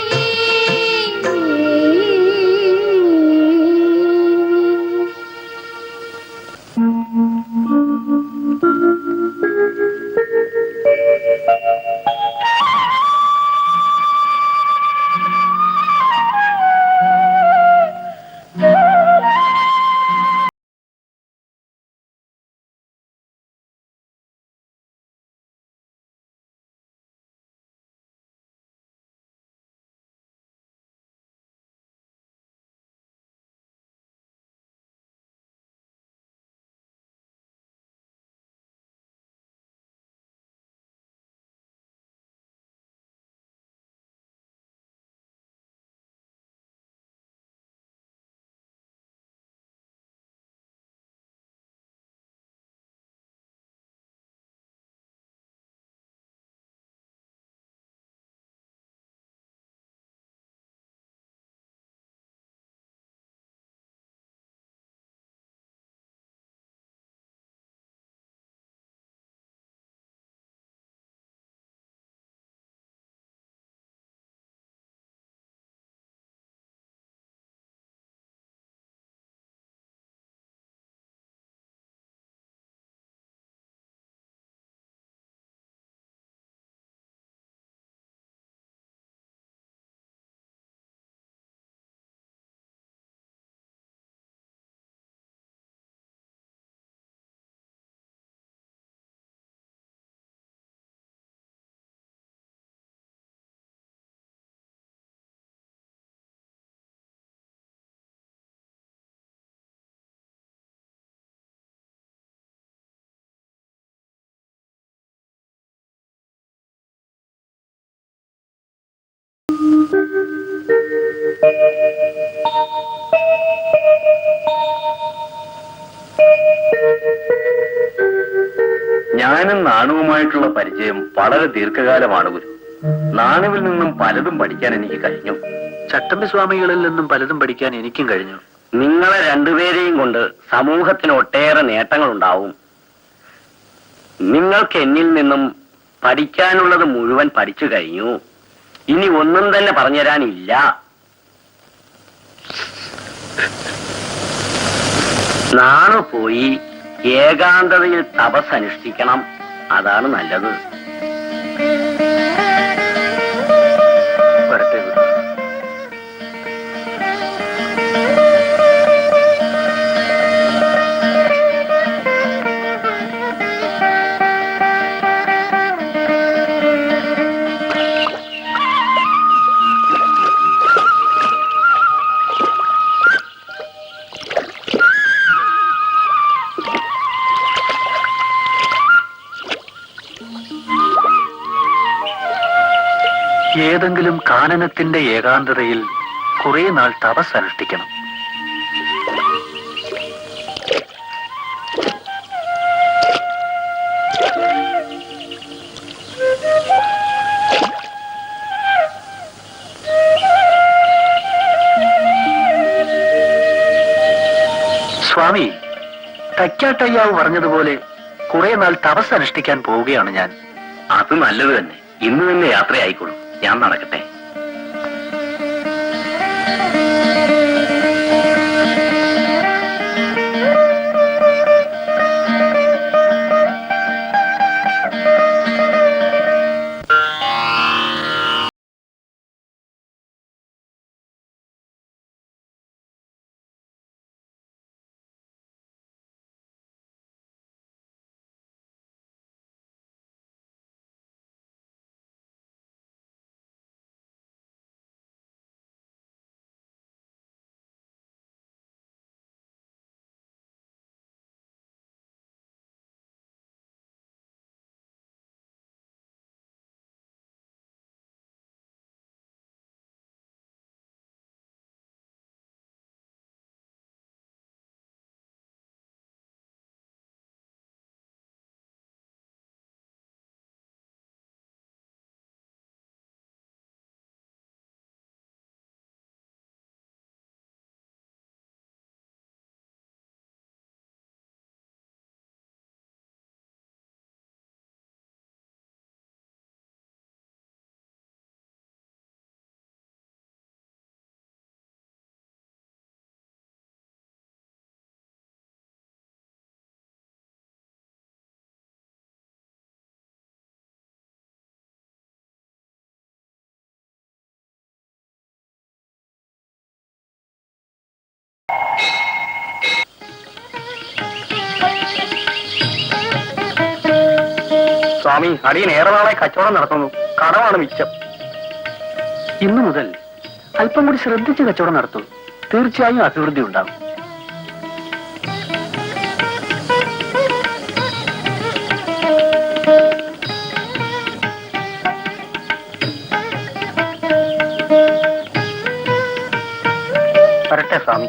ഞാനും നാണുവുമായിട്ടുള്ള പരിചയം വളരെ ദീർഘകാലമാണ് ഗുരു. നാണുവിൽ നിന്നും പലതും പഠിക്കാൻ എനിക്ക് കഴിഞ്ഞു. ചട്ടമ്പി സ്വാമികളിൽ നിന്നും പലതും പഠിക്കാൻ എനിക്കും കഴിഞ്ഞു. നിങ്ങളെ രണ്ടുപേരെയും കൊണ്ട് സമൂഹത്തിന് ഒട്ടേറെ നേട്ടങ്ങൾ ഉണ്ടാവും. നിങ്ങൾക്ക് എന്നിൽ നിന്നും പഠിക്കാനുള്ളത് മുഴുവൻ പഠിച്ചു കഴിഞ്ഞു. ഇനി ഒന്നും തന്നെ പറഞ്ഞുതരാനില്ല. നാണു പോയി ഏകാന്തതയിൽ തപസ് അനുഷ്ഠിക്കണം. അതാണ് നല്ലത്. വരട്ടെ ഗുരു. ഏതെങ്കിലും കാനനത്തിന്റെ ഏകാന്തതയിൽ കുറെ നാൾ തപസ് അനുഷ്ഠിക്കണം. സ്വാമി, തയ്ക്കാട്ടയ്യാവ് പറഞ്ഞതുപോലെ കുറെ നാൾ തപസ് അനുഷ്ഠിക്കാൻ പോവുകയാണ് ഞാൻ. അത് നല്ലത് തന്നെ. ഇന്ന് തന്നെ യാത്രയായിക്കോളൂ. ഞാൻ നടക്കട്ടെ. സ്വാമി, അടിയൻ ഏറെ നാളെ കച്ചവടം നടത്തുന്നു. കടമാണ് മിച്ചം. ഇന്നു മുതൽ അല്പം കൂടി ശ്രദ്ധിച്ച് കച്ചവടം നടത്തും. തീർച്ചയായും അഭിവൃദ്ധി ഉണ്ടാകും. വരട്ടെ സ്വാമി.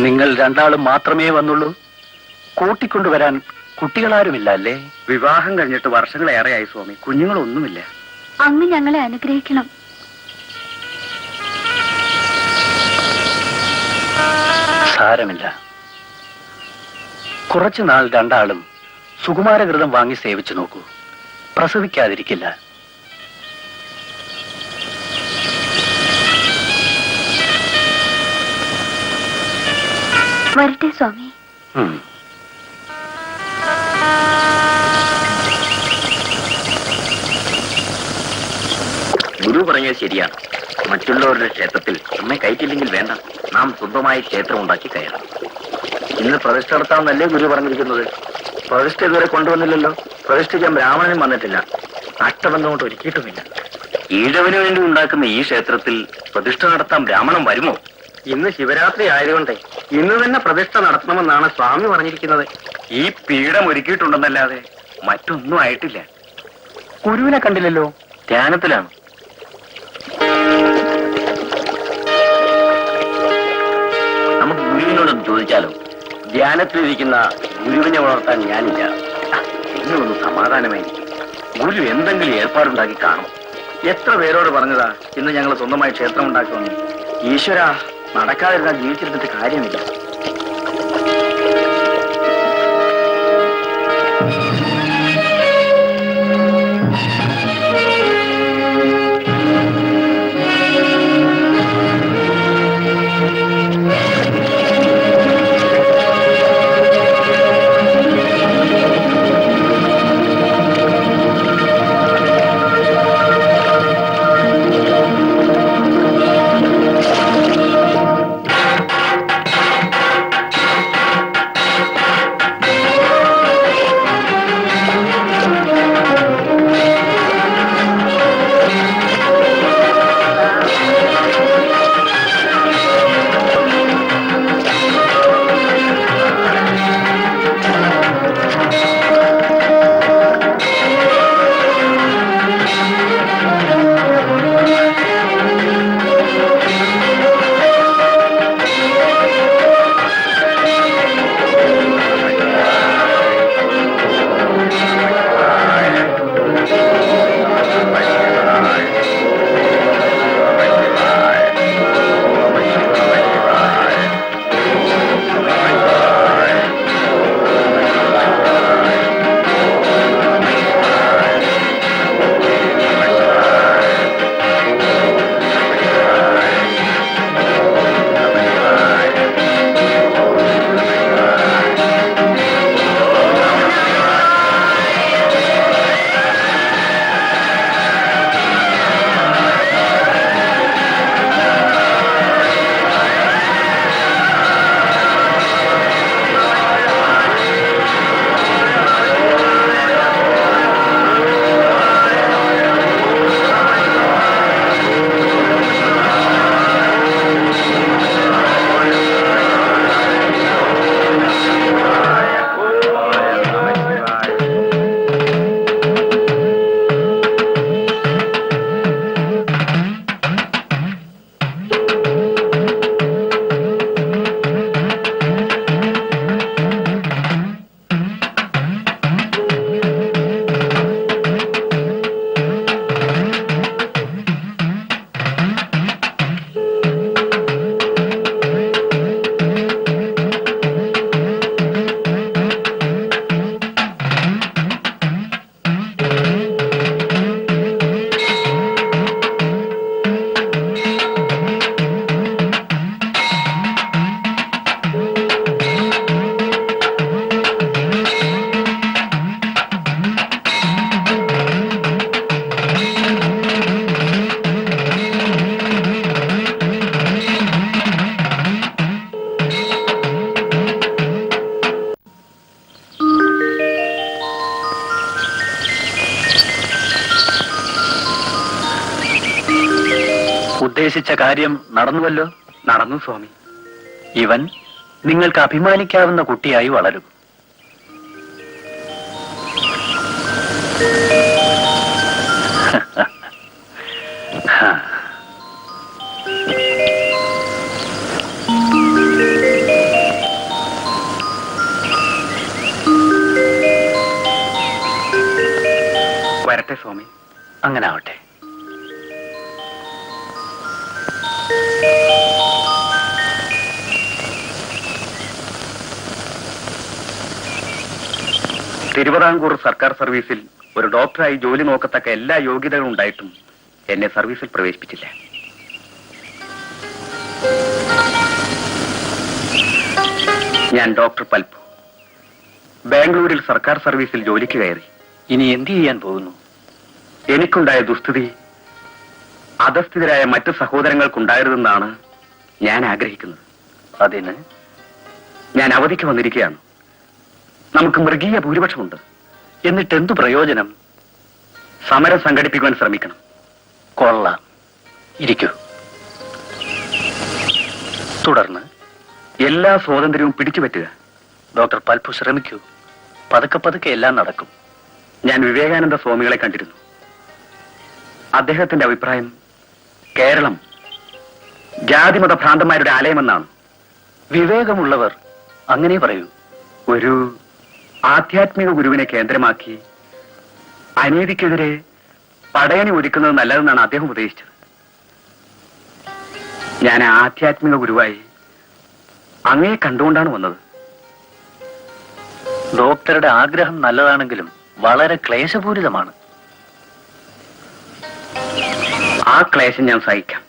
നിങ്ങൾ രണ്ടാളും മാത്രമേ വന്നുള്ളൂ? കൂട്ടിക്കൊണ്ടുവരാൻ കുട്ടികളാരുമില്ല അല്ലേ? വിവാഹം കഴിഞ്ഞിട്ട് വർഷങ്ങളേറെയായി സ്വാമി. കുഞ്ഞുങ്ങളൊന്നുമില്ല. അങ്ങ് ഞങ്ങളെ അനുഗ്രഹിക്കണം. സാരമില്ല. കുറച്ചുനാൾ രണ്ടാളും സുകുമാരഘൃതം വാങ്ങി സേവിച്ചു നോക്കൂ. പ്രസവിക്കാതിരിക്കില്ല. വരട്ടെ സ്വാമി. ഗുരു പറഞ്ഞത് ശരിയാണ്. മറ്റുള്ളവരുടെ ക്ഷേത്രത്തിൽ നമ്മെ കയറ്റില്ലെങ്കിൽ വേണ്ട, നാം സ്വന്തമായി ക്ഷേത്രം ഉണ്ടാക്കി കയറാം. ഇന്ന് പ്രതിഷ്ഠ നടത്താമെന്നല്ലേ ഗുരു പറഞ്ഞിരിക്കുന്നത്? പ്രതിഷ്ഠ ഇതുവരെ കൊണ്ടുവന്നില്ലല്ലോ. പ്രതിഷ്ഠിക്കാൻ ബ്രാഹ്മണനും വന്നിട്ടില്ല. അഷ്ടബന്ധം കൊണ്ട് ഒരുക്കിയിട്ടുമില്ല. ഈഴവന് വേണ്ടി ഉണ്ടാക്കുന്ന ഈ ക്ഷേത്രത്തിൽ പ്രതിഷ്ഠ നടത്താൻ ബ്രാഹ്മണൻ വരുമോ? ഇന്ന് ശിവരാത്രി ആയതുകൊണ്ട് ഇന്ന് തന്നെ പ്രതിഷ്ഠ നടത്തണമെന്നാണ് സ്വാമി പറഞ്ഞിരിക്കുന്നത്. ഈ പീഠം ഒരുക്കിയിട്ടുണ്ടെന്നല്ലാതെ മറ്റൊന്നും ആയിട്ടില്ല. ഗുരുവിനെ കണ്ടില്ലല്ലോ. ധ്യാനത്തിലാണ്. നമുക്ക് ഗുരുവിനോടൊന്ന് ചോദിച്ചാലോ? ധ്യാനത്തിലിരിക്കുന്ന ഗുരുവിനെ വളർത്താൻ ഞാനില്ല. നിങ്ങളൊന്ന് സമാധാനമായി. ഗുരു എന്തെങ്കിലും ഏർപ്പാടുണ്ടാക്കി കാണും. എത്ര പേരോട് പറഞ്ഞതാ ഇന്ന് ഞങ്ങൾ സ്വന്തമായി ക്ഷേത്രം ഉണ്ടാക്കുമെന്ന്. ഈശ്വര, നടക്കാതിരുന്നാൽ ജീവിച്ചിരുന്നിട്ട് കാര്യമില്ല. ഉദ്ദേശിച്ച കാര്യം നടന്നുവല്ലോ? നടന്നു സ്വാമി. ഇവൻ നിങ്ങൾക്ക് അഭിമാനിക്കാവുന്ന കുട്ടിയായി വളരും. വരട്ടെ സ്വാമി. അങ്ങനെ ആവട്ടെ. തിരുവിതാംകൂർ സർക്കാർ സർവീസിൽ ഒരു ഡോക്ടറായി ജോലി നോക്കത്തക്ക എല്ലാ യോഗ്യതകളും ഉണ്ടായിട്ടും എന്നെ സർവീസിൽ പ്രവേശിപ്പിച്ചില്ല. ഞാൻ ഡോക്ടർ പൽപു ബാംഗ്ലൂരിൽ സർക്കാർ സർവീസിൽ ജോലിക്ക് കയറി. ഇനി എന്ത് ചെയ്യാൻ പോകുന്നു? എനിക്കുണ്ടായ ദുസ്ഥിതി അധസ്ഥിതരായ മറ്റു സഹോദരങ്ങൾക്കുണ്ടായിരുന്നെന്നാണ് ഞാൻ ആഗ്രഹിക്കുന്നത്. അതിന് ഞാൻ അവധിക്ക് വന്നിരിക്കുകയാണ്. നമുക്ക് മൃഗീയ ഭൂരിപക്ഷമുണ്ട്. എന്നിട്ട് എന്തു പ്രയോജനം? സമരം സംഘടിപ്പിക്കുവാൻ ശ്രമിക്കണം. കൊള്ളാം, ഇരിക്കൂ. തുടർന്ന് എല്ലാ സ്വാതന്ത്ര്യവും പിടിച്ചുപറ്റുക. ഡോക്ടർ പൽപു ശ്രമിക്കൂ. പതുക്കെ പതുക്കെ എല്ലാം നടക്കും. ഞാൻ വിവേകാനന്ദ സ്വാമികളെ കണ്ടിരുന്നു. അദ്ദേഹത്തിന്റെ അഭിപ്രായം കേരളം ജാതിമത ഭ്രാന്തന്മാരുടെ ആലയമെന്നാണ്. വിവേകമുള്ളവർ അങ്ങനെ പറയൂ. ഒരു ആധ്യാത്മിക ഗുരുവിനെ കേന്ദ്രമാക്കി അനീതിക്കെതിരെ പടയണി ഒരുക്കുന്നത് നല്ലതെന്നാണ് അദ്ദേഹം ഉപദേശിച്ചത്. ഞാൻ ആധ്യാത്മിക ഗുരുവായി അങ്ങയെ കണ്ടുകൊണ്ടാണ് വന്നത്. ഡോക്ടറുടെ ആഗ്രഹം നല്ലതാണെങ്കിലും വളരെ ക്ലേശപൂരിതമാണ്. ആ ക്ലേശം ഞാൻ സഹിക്കാം.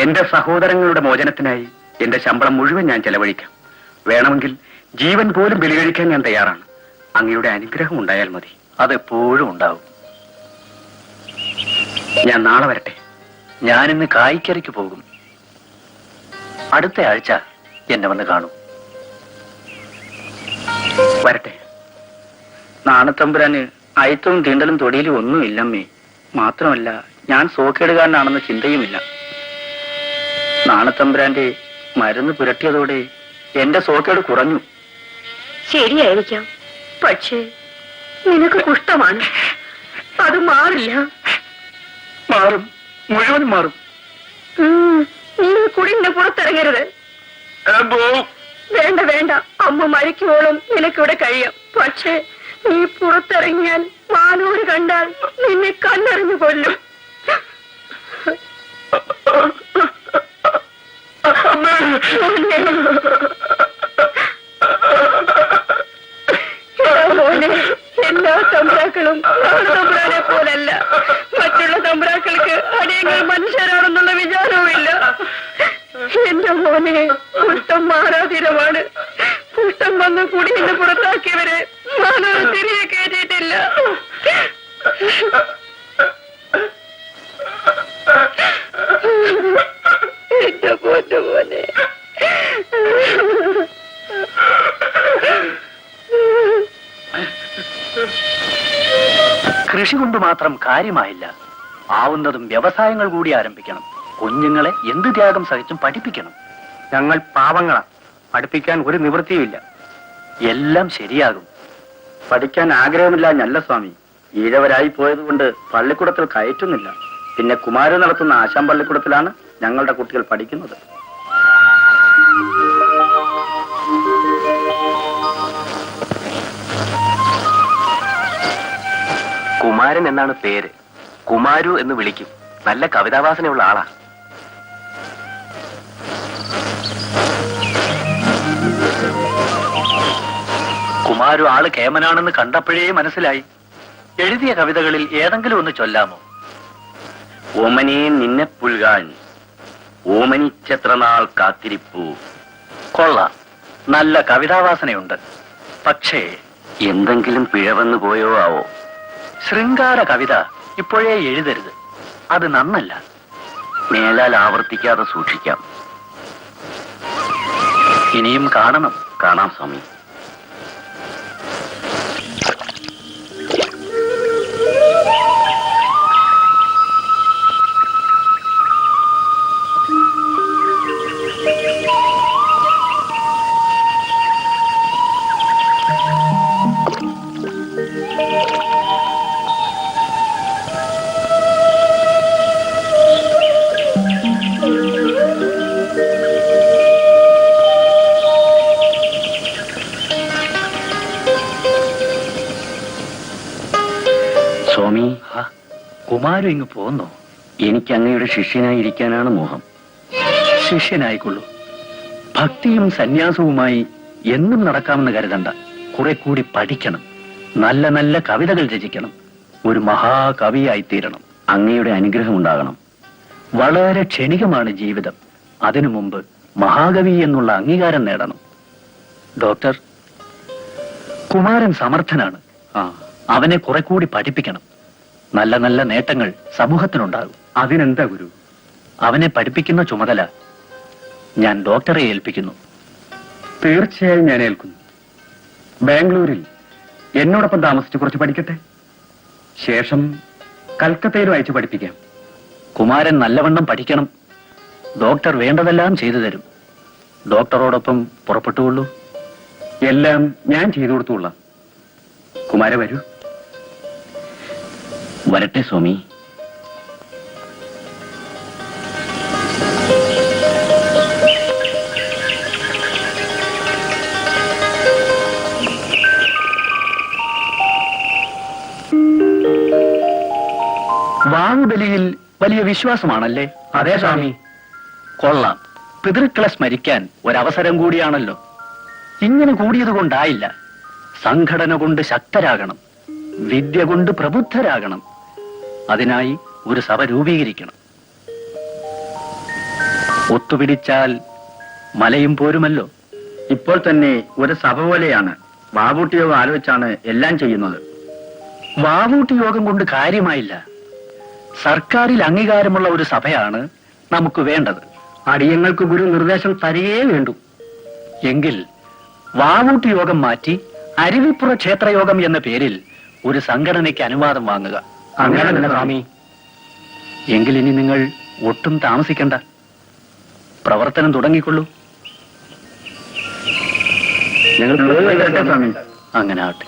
എന്റെ സഹോദരങ്ങളുടെ മോചനത്തിനായി എന്റെ ശമ്പളം മുഴുവൻ ഞാൻ ചെലവഴിക്കാം. വേണമെങ്കിൽ ജീവൻ പോലും ബലികഴിക്കാൻ ഞാൻ തയ്യാറാണ്. അങ്ങയുടെ അനുഗ്രഹം ഉണ്ടായാൽ മതി. അതെപ്പോഴും ഉണ്ടാവും. ഞാൻ നാളെ വരട്ടെ. ഞാനിന്ന് കായിക്കരയ്ക്ക് പോകും. അടുത്ത ആഴ്ച എന്നെ വന്ന് കാണും. വരട്ടെ. നാണത്തമ്പുരാന് അയിത്തവും തീണ്ടലും തൊടിയിലും ഒന്നുമില്ലമ്മേ. മാത്രമല്ല ഞാൻ സോക്കേടുകാരനാണെന്ന ചിന്തയുമില്ല. നാണത്തമ്പുരാന്റെ മരുന്ന് പുരട്ടിയതോടെ എന്റെ സോക്കേട് കുറഞ്ഞു. ശരിയായിരിക്കാം, പക്ഷേ നിനക്ക് കുഷ്ഠമാണ്. അത് മാറില്ല. മാറും, മുഴുവൻ മാറും. നീ കുടിന്റെ പുറത്തിറങ്ങരുത്. വേണ്ട വേണ്ട, അമ്മ മരിക്കുവോളം നിനക്കിവിടെ കഴിയാം. പക്ഷേ നീ പുറത്തിറങ്ങിയാൽ മാനൂര് കണ്ടാൽ നിന്നെ കല്ലെറിഞ്ഞു കൊല്ലും. എല്ലാ തമ്പ്രാക്കളും തമ്പ്രാനെ പോലല്ല. മറ്റുള്ള തമ്പ്രാക്കൾക്ക് അടിയങ്ങൾ മനുഷ്യരാണെന്നുള്ള വിചാരവുമില്ല. എന്റെ മോനെ കുഷ്ഠം മാറാതിരമാണ്. കുഷ്ഠം വന്ന് കുടിയിൽ പുറത്താക്കിയവരെ മാനവ തിരികെ കയറ്റിയിട്ടില്ല. എന്റെ പോന്റെ മോനെ. കൃഷി കൊണ്ട് മാത്രം കാര്യമായില്ല. ആവുന്നതും വ്യവസായങ്ങൾ കൂടി ആരംഭിക്കണം. കുഞ്ഞുങ്ങളെ എന്ത് ത്യാഗം സഹിച്ചും പഠിപ്പിക്കണം. ഞങ്ങൾ പാവങ്ങളാ. പഠിപ്പിക്കാൻ ഒരു നിവൃത്തിയുമില്ല. എല്ലാം ശരിയാകും. പഠിക്കാൻ ആഗ്രഹമില്ല ഞല്ല സ്വാമി. ഈഴവരായി പോയതുകൊണ്ട് പള്ളിക്കൂടത്തിൽ കയറ്റുന്നില്ല. പിന്നെ കുമാരൻ നടത്തുന്ന ആശാൻ പള്ളിക്കൂടത്തിലാണ് ഞങ്ങളുടെ കുട്ടികൾ പഠിക്കുന്നത്. കുമാരൻ എന്നാണ് പേര്. കുമാരു എന്ന് വിളിക്കും. നല്ല കവിതാവാസനയുള്ള ആളാ. കുമാരു ആള് കേമനാണെന്ന് കണ്ടപ്പോഴേ മനസ്സിലായി. എഴുതിയ കവിതകളിൽ ഏതെങ്കിലും ഒന്ന് ചൊല്ലാമോ? ഓമനിയെ നിന്നെ പുൽകാൻ ഓമനിച്ചെത്ര നാൾ കാത്തിരിപ്പു. കൊള്ളാം, നല്ല കവിതാവാസനയുണ്ട്. പക്ഷേ എന്തെങ്കിലും പിഴവന്നു പോയോ ആവോ? ശൃംഗാര കവിത ഇപ്പോഴേ എഴുതരുത്. അത് നന്നല്ല. മേലാൽ ആവർത്തിക്കാതെ സൂക്ഷിക്കാം. ഇനിയും കാണണം. കാണാം സ്വാമി. കുമാരു ഇങ്ങ് പോന്നോ? എനിക്ക് അങ്ങയുടെ ശിഷ്യനായിരിക്കാനാണ് മോഹം. ശിഷ്യനായിക്കൊള്ളൂ. ഭക്തിയും സന്യാസവുമായി എന്നും നടക്കാമെന്ന് കരുതണ്ട. കുറെ കൂടി പഠിക്കണം, നല്ല നല്ല കവിതകൾ രചിക്കണം, ഒരു മഹാകവിയായിത്തീരണം. അങ്ങയുടെ അനുഗ്രഹം ഉണ്ടാകണം. വളരെ ക്ഷണികമാണ് ജീവിതം. അതിനു മുമ്പ് മഹാകവി എന്നുള്ള അംഗീകാരം നേടണം. ഡോക്ടർ, കുമാരൻ സമർത്ഥനാണ്. അവനെ കുറെ കൂടി പഠിപ്പിക്കണം. നല്ല നല്ല നേട്ടങ്ങൾ സമൂഹത്തിനുണ്ടാകും. അതിനെന്താ ഗുരു? അവനെ പഠിപ്പിക്കുന്ന ചുമതല ഞാൻ ഡോക്ടറെ ഏൽപ്പിക്കുന്നു. തീർച്ചയായും ഞാൻ ഏൽക്കുന്നു. ബാംഗ്ലൂരിൽ എന്നോടൊപ്പം താമസിച്ച് കുറച്ച് പഠിക്കട്ടെ. ശേഷം കൽക്കത്തയിലും അയച്ചു പഠിപ്പിക്കാം. കുമാരൻ നല്ലവണ്ണം പഠിക്കണം. ഡോക്ടർ വേണ്ടതെല്ലാം ചെയ്തു തരും. ഡോക്ടറോടൊപ്പം പുറപ്പെട്ടുകൊള്ളൂ. എല്ലാം ഞാൻ ചെയ്തു കൊടുത്തുകൊള്ളാം. കുമാര വരൂ. വരട്ടെ സ്വാമി. വാവുബലിയിൽ വലിയ വിശ്വാസമാണല്ലേ? അതെ സ്വാമി. കൊള്ളാം. പിതൃക്കളെ സ്മരിക്കാൻ ഒരവസരം കൂടിയാണല്ലോ. ഇങ്ങനെ കൂടിയത് കൊണ്ടായില്ല. സംഘടന കൊണ്ട് ശക്തരാകണം, വിദ്യ കൊണ്ട് പ്രബുദ്ധരാകണം. അതിനായി ഒരു സഭ രൂപീകരിക്കണം. ഒത്തുപിടിച്ചാൽ മലയും പോരുമല്ലോ. ഇപ്പോൾ തന്നെ ഒരു സഭ പോലെയാണ്. വാവൂട്ടി യോഗം ആലോചിച്ചാണ് എല്ലാം ചെയ്യുന്നത്. വാവൂട്ടി യോഗം കൊണ്ട് കാര്യമായില്ല. സർക്കാരിൽ അംഗീകാരമുള്ള ഒരു സഭയാണ് നമുക്ക് വേണ്ടത്. അടിയങ്ങൾക്ക് ഗുരു നിർദ്ദേശം തരികേ വേണ്ടു. എങ്കിൽ വാവൂട്ടി യോഗം മാറ്റി അരുവിപ്പുറ ക്ഷേത്രയോഗം എന്ന പേരിൽ ഒരു സംഘടനയ്ക്ക് അനുവാദം വാങ്ങുക. അങ്ങനെ തന്നെ സ്വാമി. എങ്കിൽ ഇനി നിങ്ങൾ ഒട്ടും താമസിക്കണ്ട, പ്രവർത്തനം തുടങ്ങിക്കൊള്ളൂ. ഞങ്ങൾ സ്വാമി. അങ്ങനെ ആട്ടെ.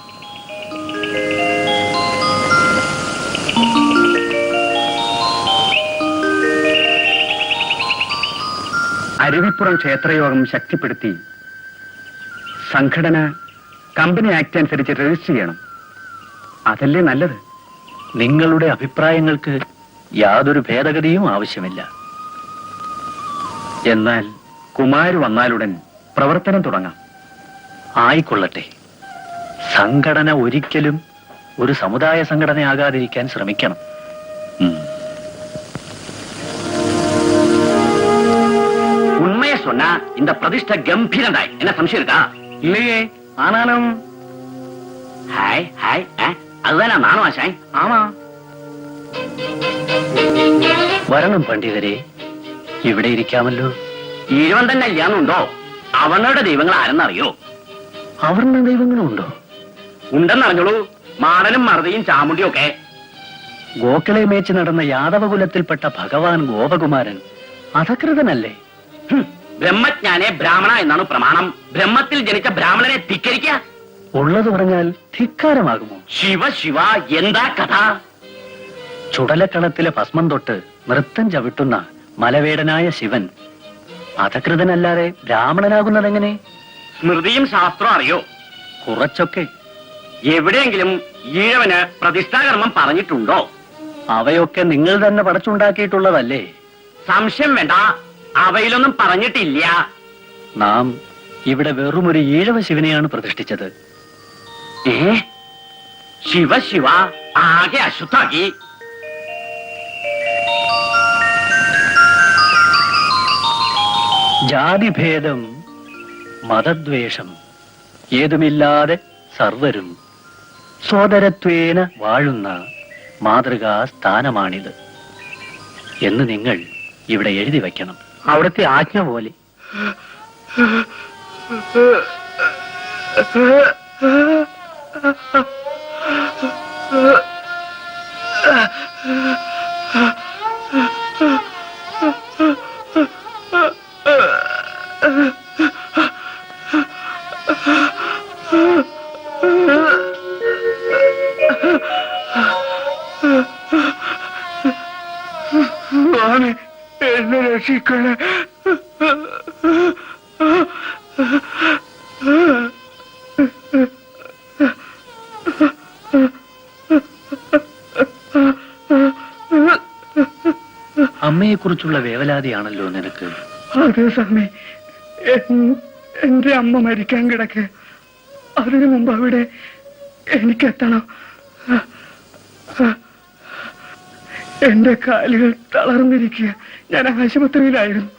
അരുവിപ്പുറം ക്ഷേത്രയോഗം ശക്തിപ്പെടുത്തി സംഘടന കമ്പനി ആക്ട് അനുസരിച്ച് രജിസ്റ്റർ ചെയ്യണം. അതല്ലേ നല്ലത്? നിങ്ങളുടെ അഭിപ്രായങ്ങൾക്ക് യാതൊരു ഭേദഗതിയും ആവശ്യമില്ല. എന്നാൽ കുമാര് വന്നാലുടൻ പ്രവർത്തനം തുടങ്ങാം. ആയിക്കൊള്ളട്ടെ. സംഘടന ഒരിക്കലും ഒരു സമുദായ സംഘടനയാകാതിരിക്കാൻ ശ്രമിക്കണം. உண்மையை சொன்னா இந்த பிரதிஷ்டை கம்பீரண்டாய். என்ன சம்சயம் இருக்கா? இல்லையே. ஆனாலும் ஹாய் ஹாய். அதுதானா நானும் ஆശാൻ? ஆமா. വരണം പണ്ഡിതരെ, ഇവിടെ ഇരിക്കാമല്ലോ. ഈഴവൻ തന്നെ ഇല്ലാന്നുണ്ടോ? അവങ്ങളുടെ ദൈവങ്ങൾ ആരെന്നറിയോ? അവരുടെ ദൈവങ്ങളുണ്ടോ? ഉണ്ടെന്നറിഞ്ഞോളൂ. മാടനും മറുതയും ചാമുണ്ടിയും ഒക്കെ. ഗോക്കളെ മേച്ച് നടന്ന യാദവകുലത്തിൽപ്പെട്ട ഭഗവാൻ ഗോപകുമാരൻ അധകൃതനല്ലേ? ബ്രഹ്മജ്ഞാനെ ബ്രാഹ്മണ എന്നാണ് പ്രമാണം. ബ്രഹ്മത്തിൽ ജനിച്ച ബ്രാഹ്മണനെ ധിക്കരിക്കുക ഉള്ളത് പറഞ്ഞാൽ ധിക്കാരമാകുമോ? ശിവ ശിവ, എന്താ കഥ? ചുടലക്കളത്തിലെ ഭസ്മം തൊട്ട് നൃത്തം ചവിട്ടുന്ന മലവേടനായ ശിവൻ അധകൃതനല്ലാതെ ബ്രാഹ്മണനാകുന്നതെങ്ങനെ? സ്മൃതിയും ശാസ്ത്രവും അറിയോ? കുറച്ചൊക്കെ. എവിടെയെങ്കിലും ഈഴവന് പ്രതിഷ്ഠാകർമ്മം പറഞ്ഞിട്ടുണ്ടോ? അവയൊക്കെ നിങ്ങൾ തന്നെ പടച്ചുണ്ടാക്കിയിട്ടുള്ളതല്ലേ? സംശയം വേണ്ട, അവയിലൊന്നും പറഞ്ഞിട്ടില്ല. നാം ഇവിടെ വെറുമൊരു ഈഴവ ശിവനെയാണ് പ്രതിഷ്ഠിച്ചത്. ശിവ ശിവ, ആകെ അശുദ്ധാക്കി. ജാതിഭേദം മതദ്വേഷം ഏതുമില്ലാതെ സർവരും സോദരത്വേന വാഴുന്ന മാതൃകാ സ്ഥാനമാണിത് എന്ന് നിങ്ങൾ ഇവിടെ എഴുതി വയ്ക്കണം. അവിടുത്തെ ആജ്ഞ പോലെ. എന്നെ രക്ഷിക്കണേ. അമ്മയെക്കുറിച്ചുള്ള വേവലാതിയാണല്ലോ നിനക്ക്. അതെ സ്വാമി, എന്റെ അമ്മ മരിക്കാൻ കിടക്ക്. അതിനു മുമ്പ് അവിടെ എനിക്കെത്തണം. എന്റെ കാലുകൾ തളർന്നിരിക്കുക. ഞാൻ ആശുപത്രിയിലായിരുന്നു.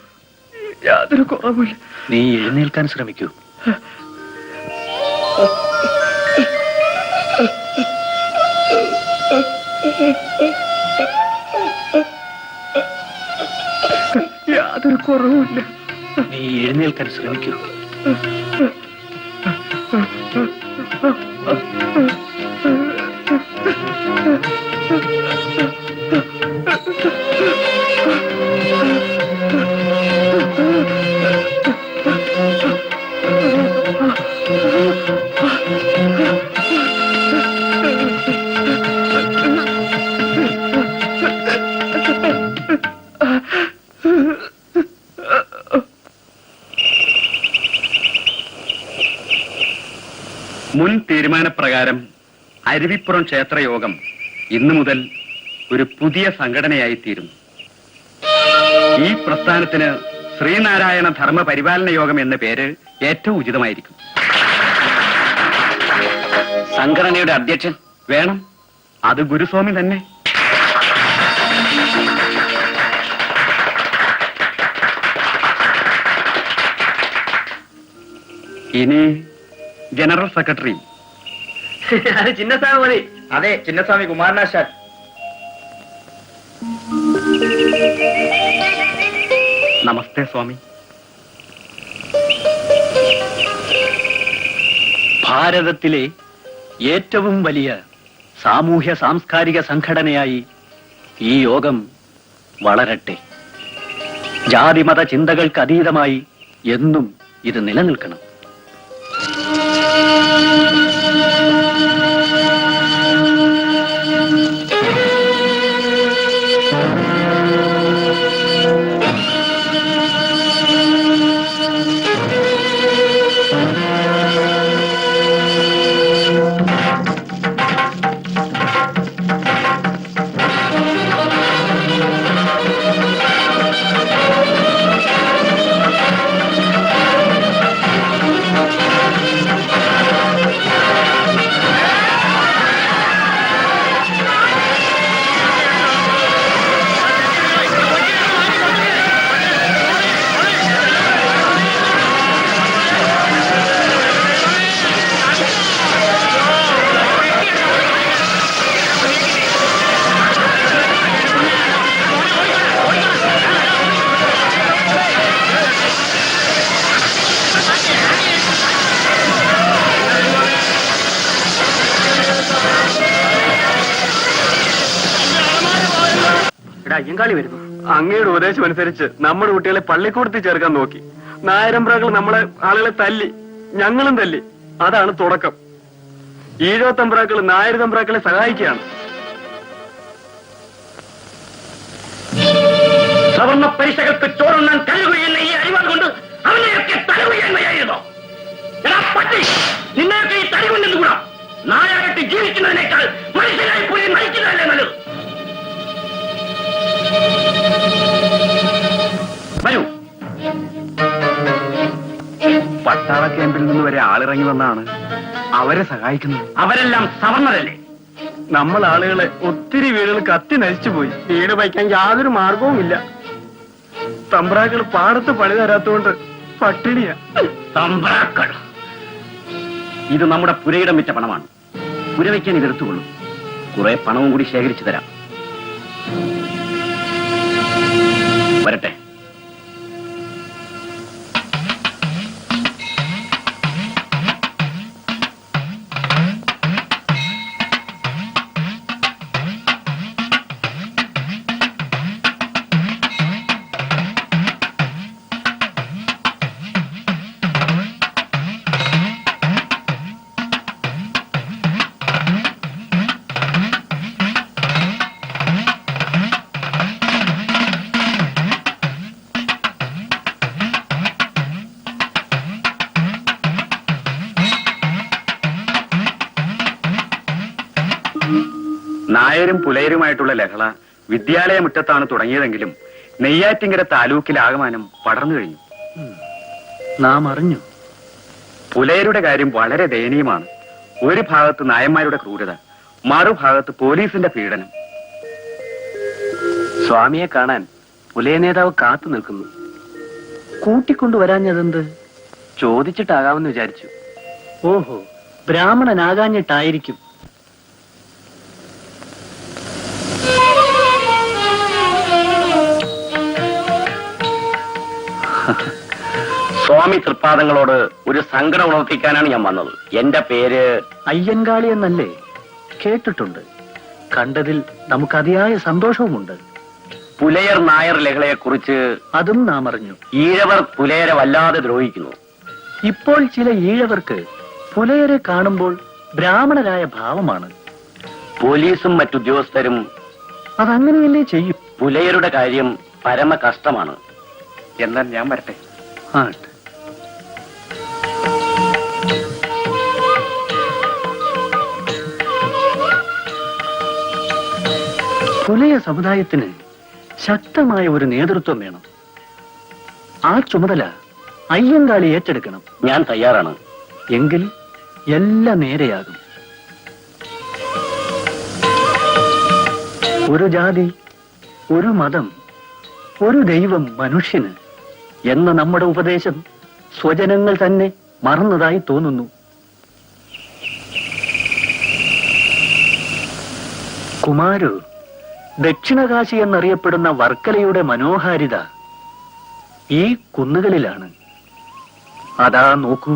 യാതൊരു കുറവില്ല. നീ എഴുന്നേൽക്കാൻ ശ്രമിക്കൂ. യാതൊരു കുറവുമില്ല. നീ എഴുന്നേൽക്കാൻ ശ്രമിക്കൂ. മുൻ തീരുമാനപ്രകാരം അരുവിപ്പുറം ക്ഷേത്രയോഗം ഇന്നു മുതൽ ഒരു പുതിയ സംഘടനയായി തീരുന്നു. ഈ പ്രസ്ഥാനത്തിന് ശ്രീനാരായണ ധർമ്മ പരിപാലന യോഗം എന്ന പേര് ഏറ്റവും ഉചിതമായിരിക്കും. സംഘടനയുടെ അധ്യക്ഷൻ വേണം. അത് ഗുരുസ്വാമി തന്നെ. ഇനി ജനറൽ സെക്രട്ടറി അത് ചിന്നസ്വാമി മതി. അതെ, ചിന്നസ്വാമി കുമാരനാശാൻ. നമസ്തേ സ്വാമി. ഭാരതത്തിലെ ഏറ്റവും വലിയ സാമൂഹ്യ സാംസ്കാരിക സംഘടനയായി ഈ യോഗം വളരട്ടെ. ജാതിമത ചിന്തകൾക്ക് അതീതമായി എന്നും ഇത് നിലനിൽക്കണം. അയ്യങ്കാളി വരുന്നു. അങ്ങയുടെ ഉപദേശം അനുസരിച്ച് നമ്മുടെ കുട്ടികളെ പള്ളിക്കൂടത്തിൽ ചേർക്കാൻ നോക്കി. നായരമ്പ്രാക്കൾ നമ്മളെ ആളുകളെ തല്ലി, ഞങ്ങളും തല്ലി. അതാണ് തുടക്കം. ഈഴോത്തമ്പ്രാക്കൾ നായരതമ്പ്രാക്കളെ സഹായിക്കുകയാണ്. സവർണ പരീക്ഷകൾക്ക് ചോറുണ്ണാൻ കഴിയുകയെന്ന ഈ അറിവാൾ കൊണ്ട് അവനെയൊക്കെ തലകുകയെന്നയായിരുന്നോ? നിന്നെയൊക്കെ ഈ തടി കൊണ്ടെന്നുകൂടാ. നായായിട്ട് ജീവിക്കുന്നതിനേക്കാൾ മനുഷ്യനായി പോയി നയിക്കുന്നതല്ലേ നല്ലത്. വരൂ. പട്ടാള ക്യാമ്പിൽ നിന്ന് വരെ ആളിറങ്ങി വന്നാണ് അവരെ സഹായിക്കുന്നത്. അവരെല്ലാം സവർണരല്ലേ? നമ്മൾ ആളുകളെ ഒത്തിരി വീടുകൾ കത്തി നശിച്ചുപോയി. വീട് വയ്ക്കാൻ യാതൊരു മാർഗവുമില്ല. തമ്പ്രാക്കൾ പാടത്ത് പണി തരാത്തോണ്ട് പട്ടിണിയാ. തമ്പ്രാക്കൾ. ഇത് നമ്മുടെ പുരയിടം വിറ്റ പണമാണ്. പുര വയ്ക്കാൻ ഇതെടുത്തുകൊള്ളും. കുറെ പണവും കൂടി ശേഖരിച്ചു തരാം. വരട്ടെ. നായരും പുലയരുമായിട്ടുള്ള ലഹള വിദ്യാലയ മുറ്റത്താണ് തുടങ്ങിയതെങ്കിലും നെയ്യാറ്റിങ്കര താലൂക്കിലെ ആകമാനം പടർന്നു കഴിഞ്ഞു. നാം അറിഞ്ഞു. പുലയരുടെ കാര്യം വളരെ ദയനീയമാണ്. ഒരു ഭാഗത്ത് നായന്മാരുടെ ക്രൂരത, മറുഭാഗത്ത് പോലീസിന്റെ പീഡനം. സ്വാമിയെ കാണാൻ പുലയ നേതാവ് കാത്തു നിൽക്കുന്നു. കൂട്ടിക്കൊണ്ടുവരാഞ്ഞതെന്ത്? ചോദിച്ചിട്ടാകാമെന്ന് വിചാരിച്ചു. ഓഹോ, ബ്രാഹ്മണനാകാഞ്ഞിട്ടായിരിക്കും. സ്വാമി തൃപ്പാദങ്ങളോട് ഒരു സങ്കടം ഉണർത്തിക്കാനാണ് ഞാൻ വന്നത്. എന്റെ പേര് അയ്യൻകാളി എന്നല്ലേ? കേട്ടിട്ടുണ്ട്. കണ്ടതിൽ നമുക്ക് അതിയായ സന്തോഷവുമുണ്ട്. പുലയർ നായർ ലഹളയെ കുറിച്ച് അതും നാം അറിഞ്ഞു. ഈഴവർ പുലയരെ വല്ലാതെ ദ്രോഹിക്കുന്നു. ഇപ്പോൾ ചില ഈഴവർക്ക് പുലയരെ കാണുമ്പോൾ ബ്രാഹ്മണരായ ഭാവമാണ്. പോലീസും മറ്റുദ്യോഗസ്ഥരും അതങ്ങനെയല്ലേ ചെയ്യും. പുലയരുടെ കാര്യം പരമ കഷ്ടമാണ്. എന്നാൽ ഞാൻ വരട്ടെ. ആട്ടെ. പുലയ സമുദായത്തിന് ശക്തമായ ഒരു നേതൃത്വം വേണം. ആ ചുമതല അയ്യങ്കാളി ഏറ്റെടുക്കണം. ഞാൻ തയ്യാറാണ്. എങ്കിൽ എല്ലാം നേരെയാകും. ഒരു ജാതി, ഒരു മതം, ഒരു ദൈവം മനുഷ്യന് എന്ന നമ്മുടെ ഉപദേശം സ്വജനങ്ങൾ തന്നെ മറന്നതായി തോന്നുന്നു. കുമാരു, ദക്ഷിണകാശി എന്നറിയപ്പെടുന്ന വർക്കലയുടെ മനോഹാരിത ഈ കുന്നുകളിലാണ്. അതാ നോക്കൂ,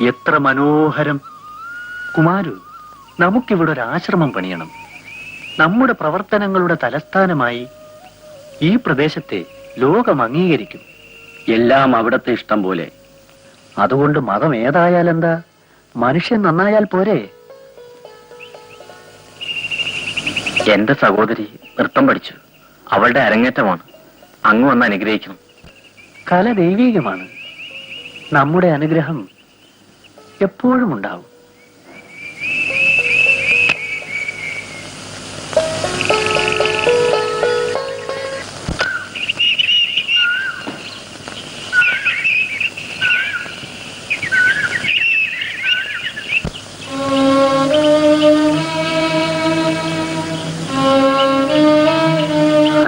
എത്ര മനോഹരം. കുമാരു, നമുക്കിവിടെ ഒരു ആശ്രമം പണിയണം. നമ്മുടെ പ്രവർത്തനങ്ങളുടെ തലസ്ഥാനമായി ഈ പ്രദേശത്തെ ലോകം അംഗീകരിക്കും. എല്ലാം അവിടത്തെ ഇഷ്ടം പോലെ. അതുകൊണ്ട് മതം ഏതായാലെന്താ, മനുഷ്യൻ നന്നായാൽ പോരെ? എന്റെ സഹോദരി നൃത്തം പഠിച്ചു. അവളുടെ അരങ്ങേറ്റമാണ്. അങ്ങ് വന്ന് അനുഗ്രഹിക്കണം. കല ദൈവീകമാണ്. നമ്മുടെ അനുഗ്രഹം എപ്പോഴും ഉണ്ടാവും.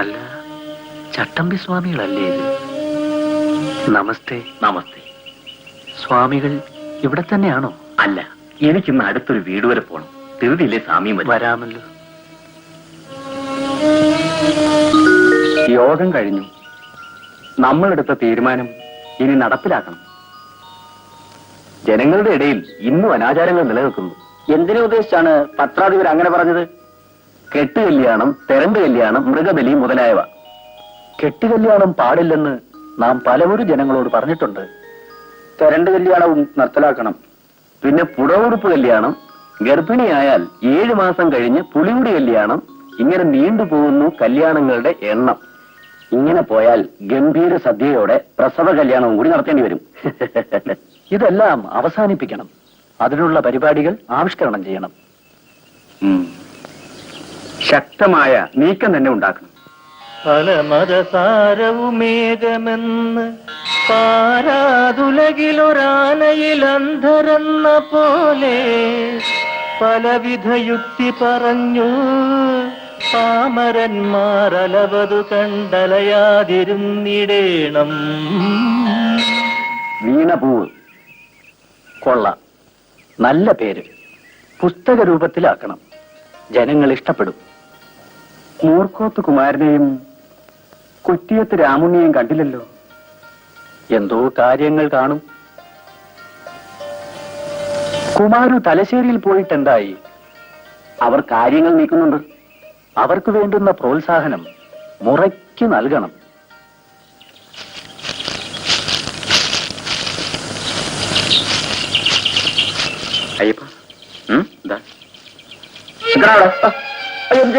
അല്ല, ചട്ടമ്പി സ്വാമികളല്ലേ ഇത്? നമസ്തേ. നമസ്തേ. സ്വാമികൾ ഇവിടെ തന്നെയാണോ? അല്ല, എനിക്കിന്ന് അടുത്തൊരു വീട് വരെ പോകണം. ധൃതിയില്ലേ സാമിയും വരും. വരാമല്ലോ. യോഗം കഴിഞ്ഞു. നമ്മളെടുത്ത തീരുമാനം ഇനി നടപ്പിലാക്കണം. ജനങ്ങളുടെ ഇടയിൽ ഇന്നും അനാചാരങ്ങൾ നിലനിൽക്കുന്നു. എന്തിനെ ഉദ്ദേശിച്ചാണ് പത്രാധിപർ അങ്ങനെ പറഞ്ഞത്? കെട്ടുകല്യാണം, തെരണ്ട് കല്യാണം, മൃഗബലി മുതലായവ. കെട്ടുകല്യാണം പാടില്ലെന്ന് നാം പലവരും ജനങ്ങളോട് പറഞ്ഞിട്ടുണ്ട്. തെരണ്ട് കല്യാണവും നിർത്തലാക്കണം. പിന്നെ പുടവെടുപ്പ് കല്യാണം, ഗർഭിണിയായാൽ 7 മാസം കഴിഞ്ഞ് പുളിമുടി കല്യാണം, ഇങ്ങനെ നീണ്ടുപോകുന്നു കല്യാണങ്ങളുടെ എണ്ണം. ഇങ്ങനെ പോയാൽ ഗംഭീര സദ്യയോടെ പ്രസവ കല്യാണവും കൂടി നടത്തേണ്ടി വരും. ഇതെല്ലാം അവസാനിപ്പിക്കണം. അതിനുള്ള പരിപാടികൾ ആവിഷ്കരണം ചെയ്യണം. ശക്തമായ നീക്കം തന്നെ ഉണ്ടാക്കണം. പല മതസാരവുമേകമെന്ന് പാരാതുലകിലൊരാനയിലന്ധരെന്ന പോലെ പലവിധ യുക്തി പറഞ്ഞു പാമരന്മാരലവതു കണ്ടലയാതിരുന്നിടേണം. വീണപൂവ് കൊള്ളാം, നല്ല പേര്. പുസ്തക രൂപത്തിലാക്കണം. ജനങ്ങൾ ഇഷ്ടപ്പെടും. മൂർക്കോത്ത് കുമാരനെയും കുറ്റിയത്ത് രാമുണ്ണിയെയും കണ്ടില്ലല്ലോ. എന്തോ കാര്യങ്ങൾ കാണും. കുമാരു തലശ്ശേരിയിൽ പോയിട്ടെന്തായി? അവർ കാര്യങ്ങൾ നീക്കുന്നുണ്ട്. അവർക്ക് വേണ്ടുന്ന പ്രോത്സാഹനം മുറയ്ക്ക് നൽകണം. അയ്യപ്പ, എന്താ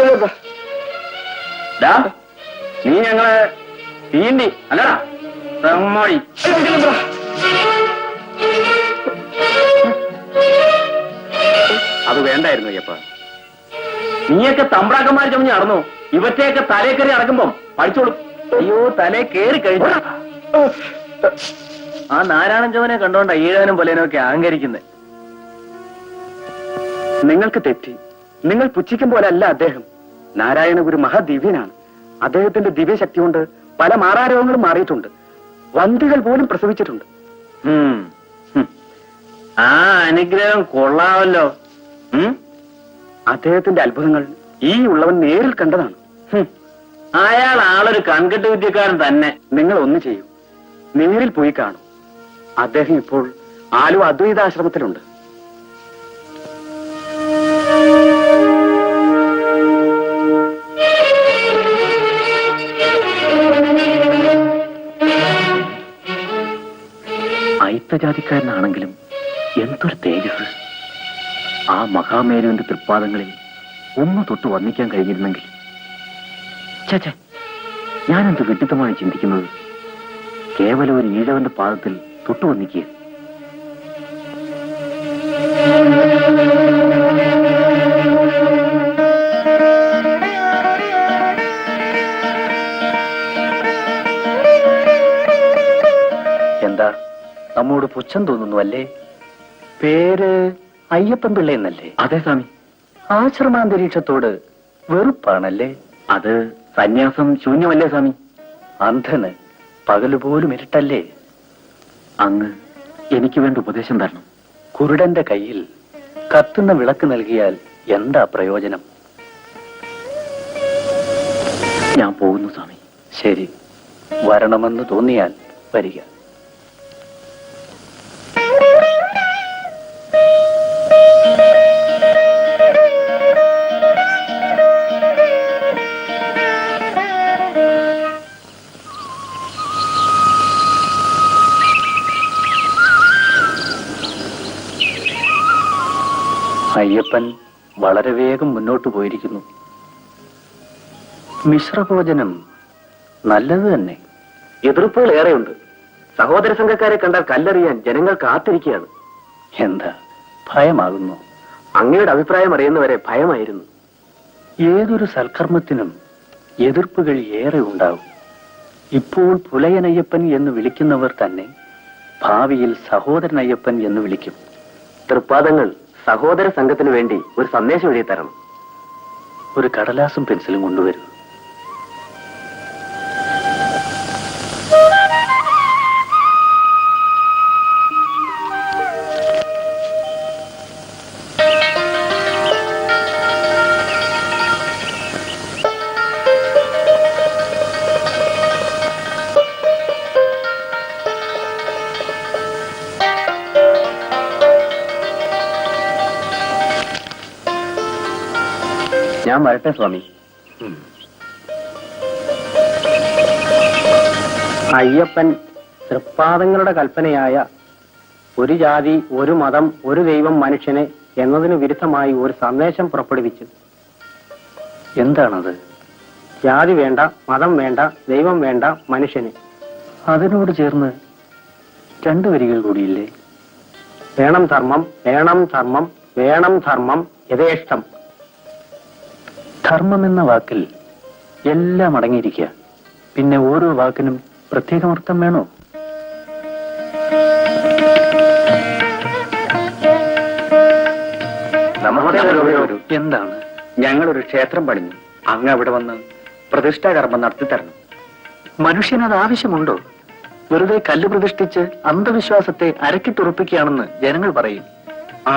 നീ ഞങ്ങളെ തീണ്ടി അല്ലടാ തെമ്മാടി. അത് വേണ്ടായിരുന്നു അയ്യപ്പ. നീയൊക്കെ തമ്പ്രാക്കന്മാർ ചമഞ്ഞ് നടന്നു. ഇവറ്റെയൊക്കെ തലേ കയറി അടക്കുമ്പം പഠിച്ചോളും. അയ്യോ തലേ കേറി കഴിഞ്ഞു. ആ നാരായണൻ ചവനെ കണ്ടോണ്ട ഈഴവനും പൊലേനും ഒക്കെ അഹങ്കരിക്കുന്നത്. നിങ്ങൾക്ക് തെറ്റി. നിങ്ങൾ പുച്ഛിക്കും പോലെ അല്ല അദ്ദേഹം. നാരായണ ഗുരു മഹാദിവ്യനാണ്. അദ്ദേഹത്തിന്റെ ദിവ്യശക്തി കൊണ്ട് പല മാറാരോഗങ്ങളും മാറിയിട്ടുണ്ട്. വന്ധികൾ പോലും പ്രസവിച്ചിട്ടുണ്ട്. ആ അനുഗ്രഹം കൊള്ളാമല്ലോ. അദ്ദേഹത്തിന്റെ അത്ഭുതങ്ങൾ ഈ ഉള്ളവൻ നേരിൽ കണ്ടതാണ്. അയാൾ ആളൊരു കൺകെട്ട് വിദ്യക്കാരൻ തന്നെ. നിങ്ങൾ ഒന്ന് ചെയ്യൂ, നേരിൽ പോയി കാണൂ. അദ്ദേഹം ഇപ്പോൾ ആലുവ അദ്വൈതാശ്രമത്തിലുണ്ട്. അയിത്തജാതിക്കാരനാണെങ്കിലും എന്തൊരു തേജസ്! ആ മഹാമേരുവിന്റെ തൃപ്പാദങ്ങളിൽ ഒന്ന് തൊട്ട് വർണ്ണിക്കാൻ കഴിഞ്ഞിരുന്നെങ്കിൽ. ചേച്ചേ, ഞാനെന്ത് വിഡിത്തമാണ് ചിന്തിക്കുന്നത്. കേവലം ഒരു ഈഴവന്റെ പാദത്തിൽ തൊട്ടു വന്നിക്കുക. എന്താ നമ്മോട് പുച്ഛം തോന്നുന്നു അല്ലേ? പേര് അയ്യപ്പൻ പിള്ള എന്നല്ലേ? അതെ സ്വാമി. ആശ്രമാന്തരീക്ഷത്തോട് വെറുപ്പാണല്ലേ? അത് സന്യാസം ശൂന്യമല്ലേ സ്വാമി? അന്ധന് പകലുപോലും ഇരുട്ടല്ലേ? അങ്ങ് എനിക്ക് വേണ്ട ഉപദേശം തരണം. കുരുടന്റെ കയ്യിൽ കത്തുന്ന വിളക്ക് നൽകിയാൽ എന്താ പ്രയോജനം? ഞാൻ പോകുന്നു സ്വാമി. ശരി, വരണമെന്ന് തോന്നിയാൽ വരിക. അയ്യപ്പൻ വളരെ വേഗം മുന്നോട്ട് പോയിരിക്കുന്നു. മിശ്രഭോജനം നല്ലത് തന്നെ. എതിർപ്പുകൾ ഏറെയുണ്ട്. സഹോദര സംഘക്കാരെ കണ്ടാൽ കല്ലെറിയാൻ ജനങ്ങൾ കാത്തിരിക്കുകയാണ്. എന്താ ഭയമാകുന്നു? അങ്ങയുടെ അഭിപ്രായം അറിയുന്നവരെ ഭയമായിരുന്നു. ഏതൊരു സൽക്കർമ്മത്തിനും എതിർപ്പുകൾ ഏറെ ഉണ്ടാവും. ഇപ്പോൾ പുലയനയ്യപ്പൻ എന്ന് വിളിക്കുന്നവർ തന്നെ ഭാവിയിൽ സഹോദരനയ്യപ്പൻ എന്ന് വിളിക്കും. തൃപ്പാദങ്ങൾ സഹോദര സംഘത്തിന് വേണ്ടി ഒരു സന്ദേശം എഴുതി തരണം. ഒരു കടലാസും പെൻസിലും കൊണ്ടുവരും. ഞാൻ വരട്ടെ സ്വാമി. അയ്യപ്പൻ തൃപ്പാദങ്ങളുടെ കൽപ്പനയായ ഒരു ജാതി, ഒരു മതം, ഒരു ദൈവം മനുഷ്യനെ എന്നതിന് വിരുദ്ധമായി ഒരു സന്ദേശം പുറപ്പെടുവിച്ചു. എന്താണത്? ജാതി വേണ്ട, മതം വേണ്ട, ദൈവം വേണ്ട, മനുഷ്യന്. അതിനോട് ചേർന്ന് രണ്ടു വരികൾ കൂടിയില്ലേ? വേണം ധർമ്മം, വേണം ധർമ്മം, വേണം ധർമ്മം, യഥേഷ്ടം. ധർമ്മം എന്ന വാക്കിൽ എല്ലാം അടങ്ങിയിരിക്കുക. പിന്നെ ഓരോ വാക്കിനും പ്രത്യേകമർത്ഥം വേണോ? എന്താണ്? ഞങ്ങളൊരു ക്ഷേത്രം പണിഞ്ഞു. അങ്ങ് അവിടെ വന്ന് പ്രതിഷ്ഠാകർമ്മം നടത്തി തരണം. മനുഷ്യനത് ആവശ്യമുണ്ടോ? വെറുതെ കല്ല് പ്രതിഷ്ഠിച്ച് അന്ധവിശ്വാസത്തെ അരക്കിട്ടുറപ്പിക്കുകയാണെന്ന് ജനങ്ങൾ പറയും.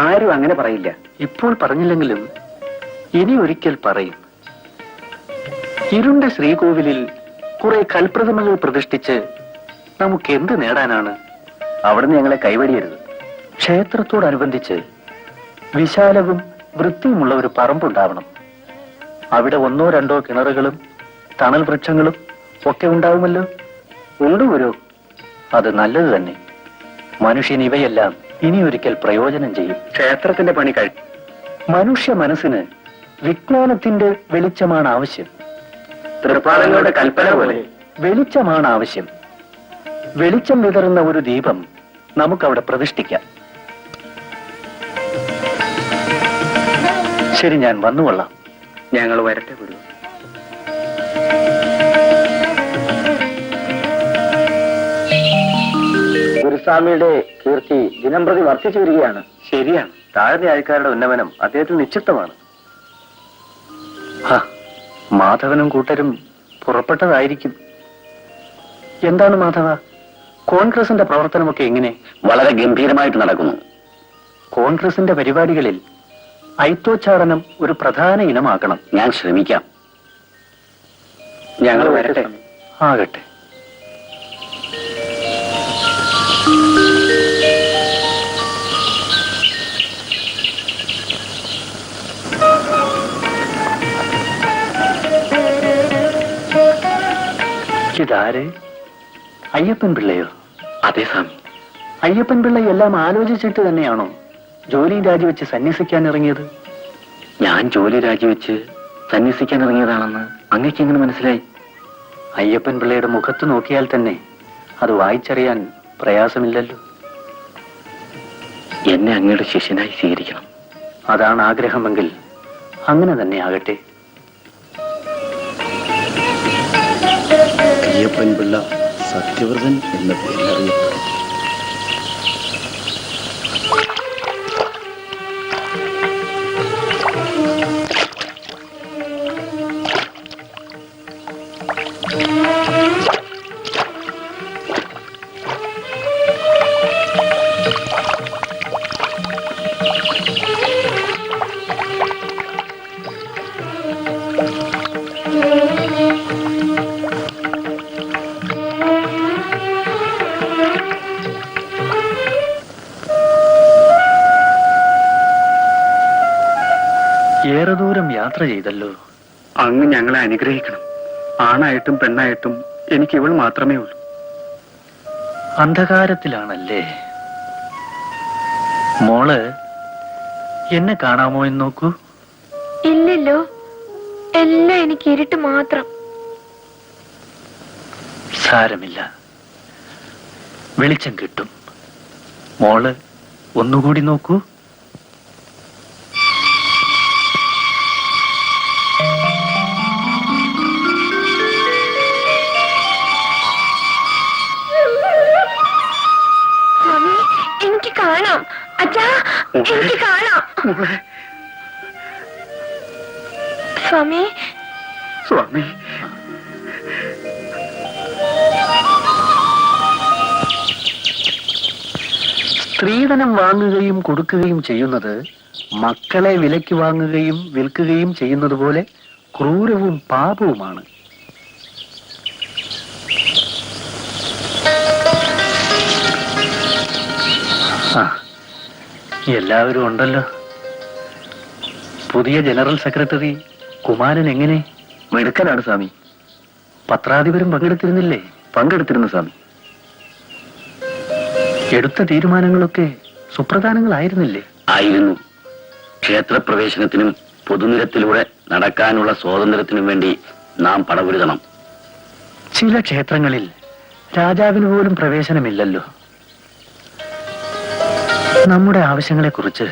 ആരും അങ്ങനെ പറയില്ല. ഇപ്പോൾ പറഞ്ഞില്ലെങ്കിലും ഇനി ഒരിക്കൽ പറയും. ഇരുണ്ട ശ്രീകോവിലിൽ കുറെ കൽപ്രതിമകൾ പ്രതിഷ്ഠിച്ച് നമുക്ക് എന്ത് നേടാനാണ്? അവിടുന്ന് ഞങ്ങളെ കൈവടിയരുത്. ക്ഷേത്രത്തോടനുബന്ധിച്ച് വിശാലവും വൃത്തിയുമുള്ള ഒരു പറമ്പുണ്ടാവണം. അവിടെ ഒന്നോ രണ്ടോ കിണറുകളും തണൽ വൃക്ഷങ്ങളും ഒക്കെ ഉണ്ടാവുമല്ലോ. ഉണ്ട് ഗുരു. അത് നല്ലത് തന്നെ. മനുഷ്യൻ ഇവയെല്ലാം ഇനി ഒരിക്കൽ പ്രയോജനം ചെയ്യും. ക്ഷേത്രത്തിന്റെ പണി കഴിയും. മനുഷ്യ മനസ്സിന് വിജ്ഞാനത്തിന്റെ വെളിച്ചമാണ് ആവശ്യം. തൃപ്പാദങ്ങളുടെ കൽപ്പന പോലെ വെളിച്ചമാണ് ആവശ്യം. വെളിച്ചം വിതറുന്ന ഒരു ദീപം നമുക്കവിടെ പ്രതിഷ്ഠിക്കാം. ശരി, ഞാൻ വന്നുകൊള്ളാം. ഞങ്ങൾ വരട്ടെ ഗുരു. സ്വാമിയുടെ കീർത്തി ദിനംപ്രതി വർദ്ധിച്ചു വരികയാണ്. ശരിയാണ്, താഴ്ന്ന ആൾക്കാരുടെ ഉന്നമനം അദ്ദേഹത്തിന് നിക്ഷിപ്തമാണ്. മാധവനും കൂട്ടരും പുറപ്പെട്ടതായിരിക്കും. എന്താണ് മാധവ, കോൺഗ്രസിന്റെ പ്രവർത്തനമൊക്കെ എങ്ങനെ? വളരെ ഗംഭീരമായിട്ട് നടക്കുന്നു. കോൺഗ്രസിന്റെ പരിപാടികളിൽ ഐത്തോച്ചാടനം ഒരു പ്രധാന ഇനമാക്കണം. ഞാൻ ശ്രമിക്കാം. ഞങ്ങൾ വരട്ടെ. ആകട്ടെ. ഇതാര്? അയ്യപ്പൻ പിള്ളയോ? അതെ സ്വാമി. അയ്യപ്പൻ പിള്ള എല്ലാം ആലോചിച്ചിട്ട് തന്നെയാണോ ജോലി രാജിവെച്ച് സന്യസിക്കാൻ ഇറങ്ങിയത്? ഞാൻ ജോലി രാജിവെച്ച് സന്യസിക്കാൻ ഇറങ്ങിയതാണെന്ന് അങ്ങേക്ക് എങ്ങനെ മനസ്സിലായി? അയ്യപ്പൻ പിള്ളയുടെ മുഖത്ത് നോക്കിയാൽ തന്നെ അത് വായിച്ചറിയാൻ പ്രയാസമില്ലല്ലോ. എന്നെ അങ്ങയുടെ ശിഷ്യനായി സ്വീകരിക്കണം. അതാണ് ആഗ്രഹമെങ്കിൽ അങ്ങനെ തന്നെ ആകട്ടെ. അയ്യപ്പൻ പിള്ള സത്യവ്രതൻ എന്ന പേരിൽ അറിയപ്പെടും. ഏറെ ദൂരം യാത്ര ചെയ്തല്ലോ. അങ്ങ് ഞങ്ങളെ അനുഗ്രഹിക്കണം. ആണായിട്ടും പെണ്ണായിട്ടും എനിക്ക് ഇവൾ മാത്രമേ ഉള്ളൂ. അന്ധകാരത്തിലാണല്ലേ മോള്? എന്നെ കാണാമോ എന്ന് നോക്കൂ. ഇല്ലല്ലോ, എല്ലാം എനിക്ക് ഇരുട്ട് മാത്രം. സാരമില്ല, വെളിച്ചം കിട്ടും. മോള് ഒന്നുകൂടി നോക്കൂ. എനിക്ക് കാണാം അച്ഛാ, എനിക്ക് കാണാം. സ്വാമി, സ്വാമി, സ്ത്രീധനം വാങ്ങുകയും കൊടുക്കുകയും ചെയ്യുന്നത് മക്കളെ വിലയ്ക്ക് വാങ്ങുകയും വിൽക്കുകയും ചെയ്യുന്നത് പോലെ ക്രൂരവും പാപവുമാണ്. എല്ലാവരും ഉണ്ടല്ലോ. പുതിയ ജനറൽ സെക്രട്ടറി കുമാരൻ എങ്ങനെ? മിടുക്കനാണ് സ്വാമി. പത്രാധിപരും പങ്കെടുത്തിരുന്നില്ലേ? പങ്കെടുത്തിരുന്നു സ്വാമി. എടുത്ത തീരുമാനങ്ങളൊക്കെ സുപ്രധാനങ്ങളായിരുന്നില്ലേ? ആയിരുന്നു. ക്ഷേത്രപ്രവേശനത്തിനും പൊതുനിരത്തിലൂടെ നടക്കാനുള്ള സ്വാതന്ത്ര്യത്തിനും വേണ്ടി നാം പടപൊരുതണം. ചില ക്ഷേത്രങ്ങളിൽ രാജാവിന് പോലും പ്രവേശനമില്ലല്ലോ. നമ്മുടെ ആവശ്യങ്ങളെക്കുറിച്ച്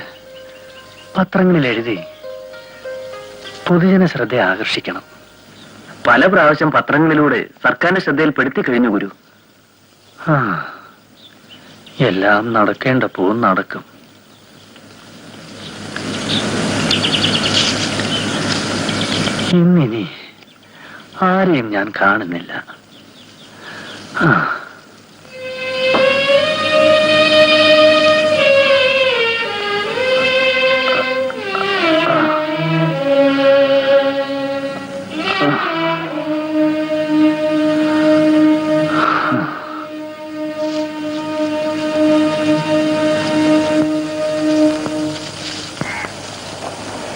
പത്രങ്ങളിൽ എഴുതി പൊതുജന ശ്രദ്ധ ആകർഷിക്കണം. പല പ്രാവശ്യം പത്രങ്ങളിലൂടെ സർക്കാരിന്റെ ശ്രദ്ധയിൽപ്പെടുത്തി കഴിഞ്ഞു ഗുരു. എല്ലാം നടക്കേണ്ടപ്പോ നടക്കും. ഇന്നിനി ആരെയും ഞാൻ കാണുന്നില്ല.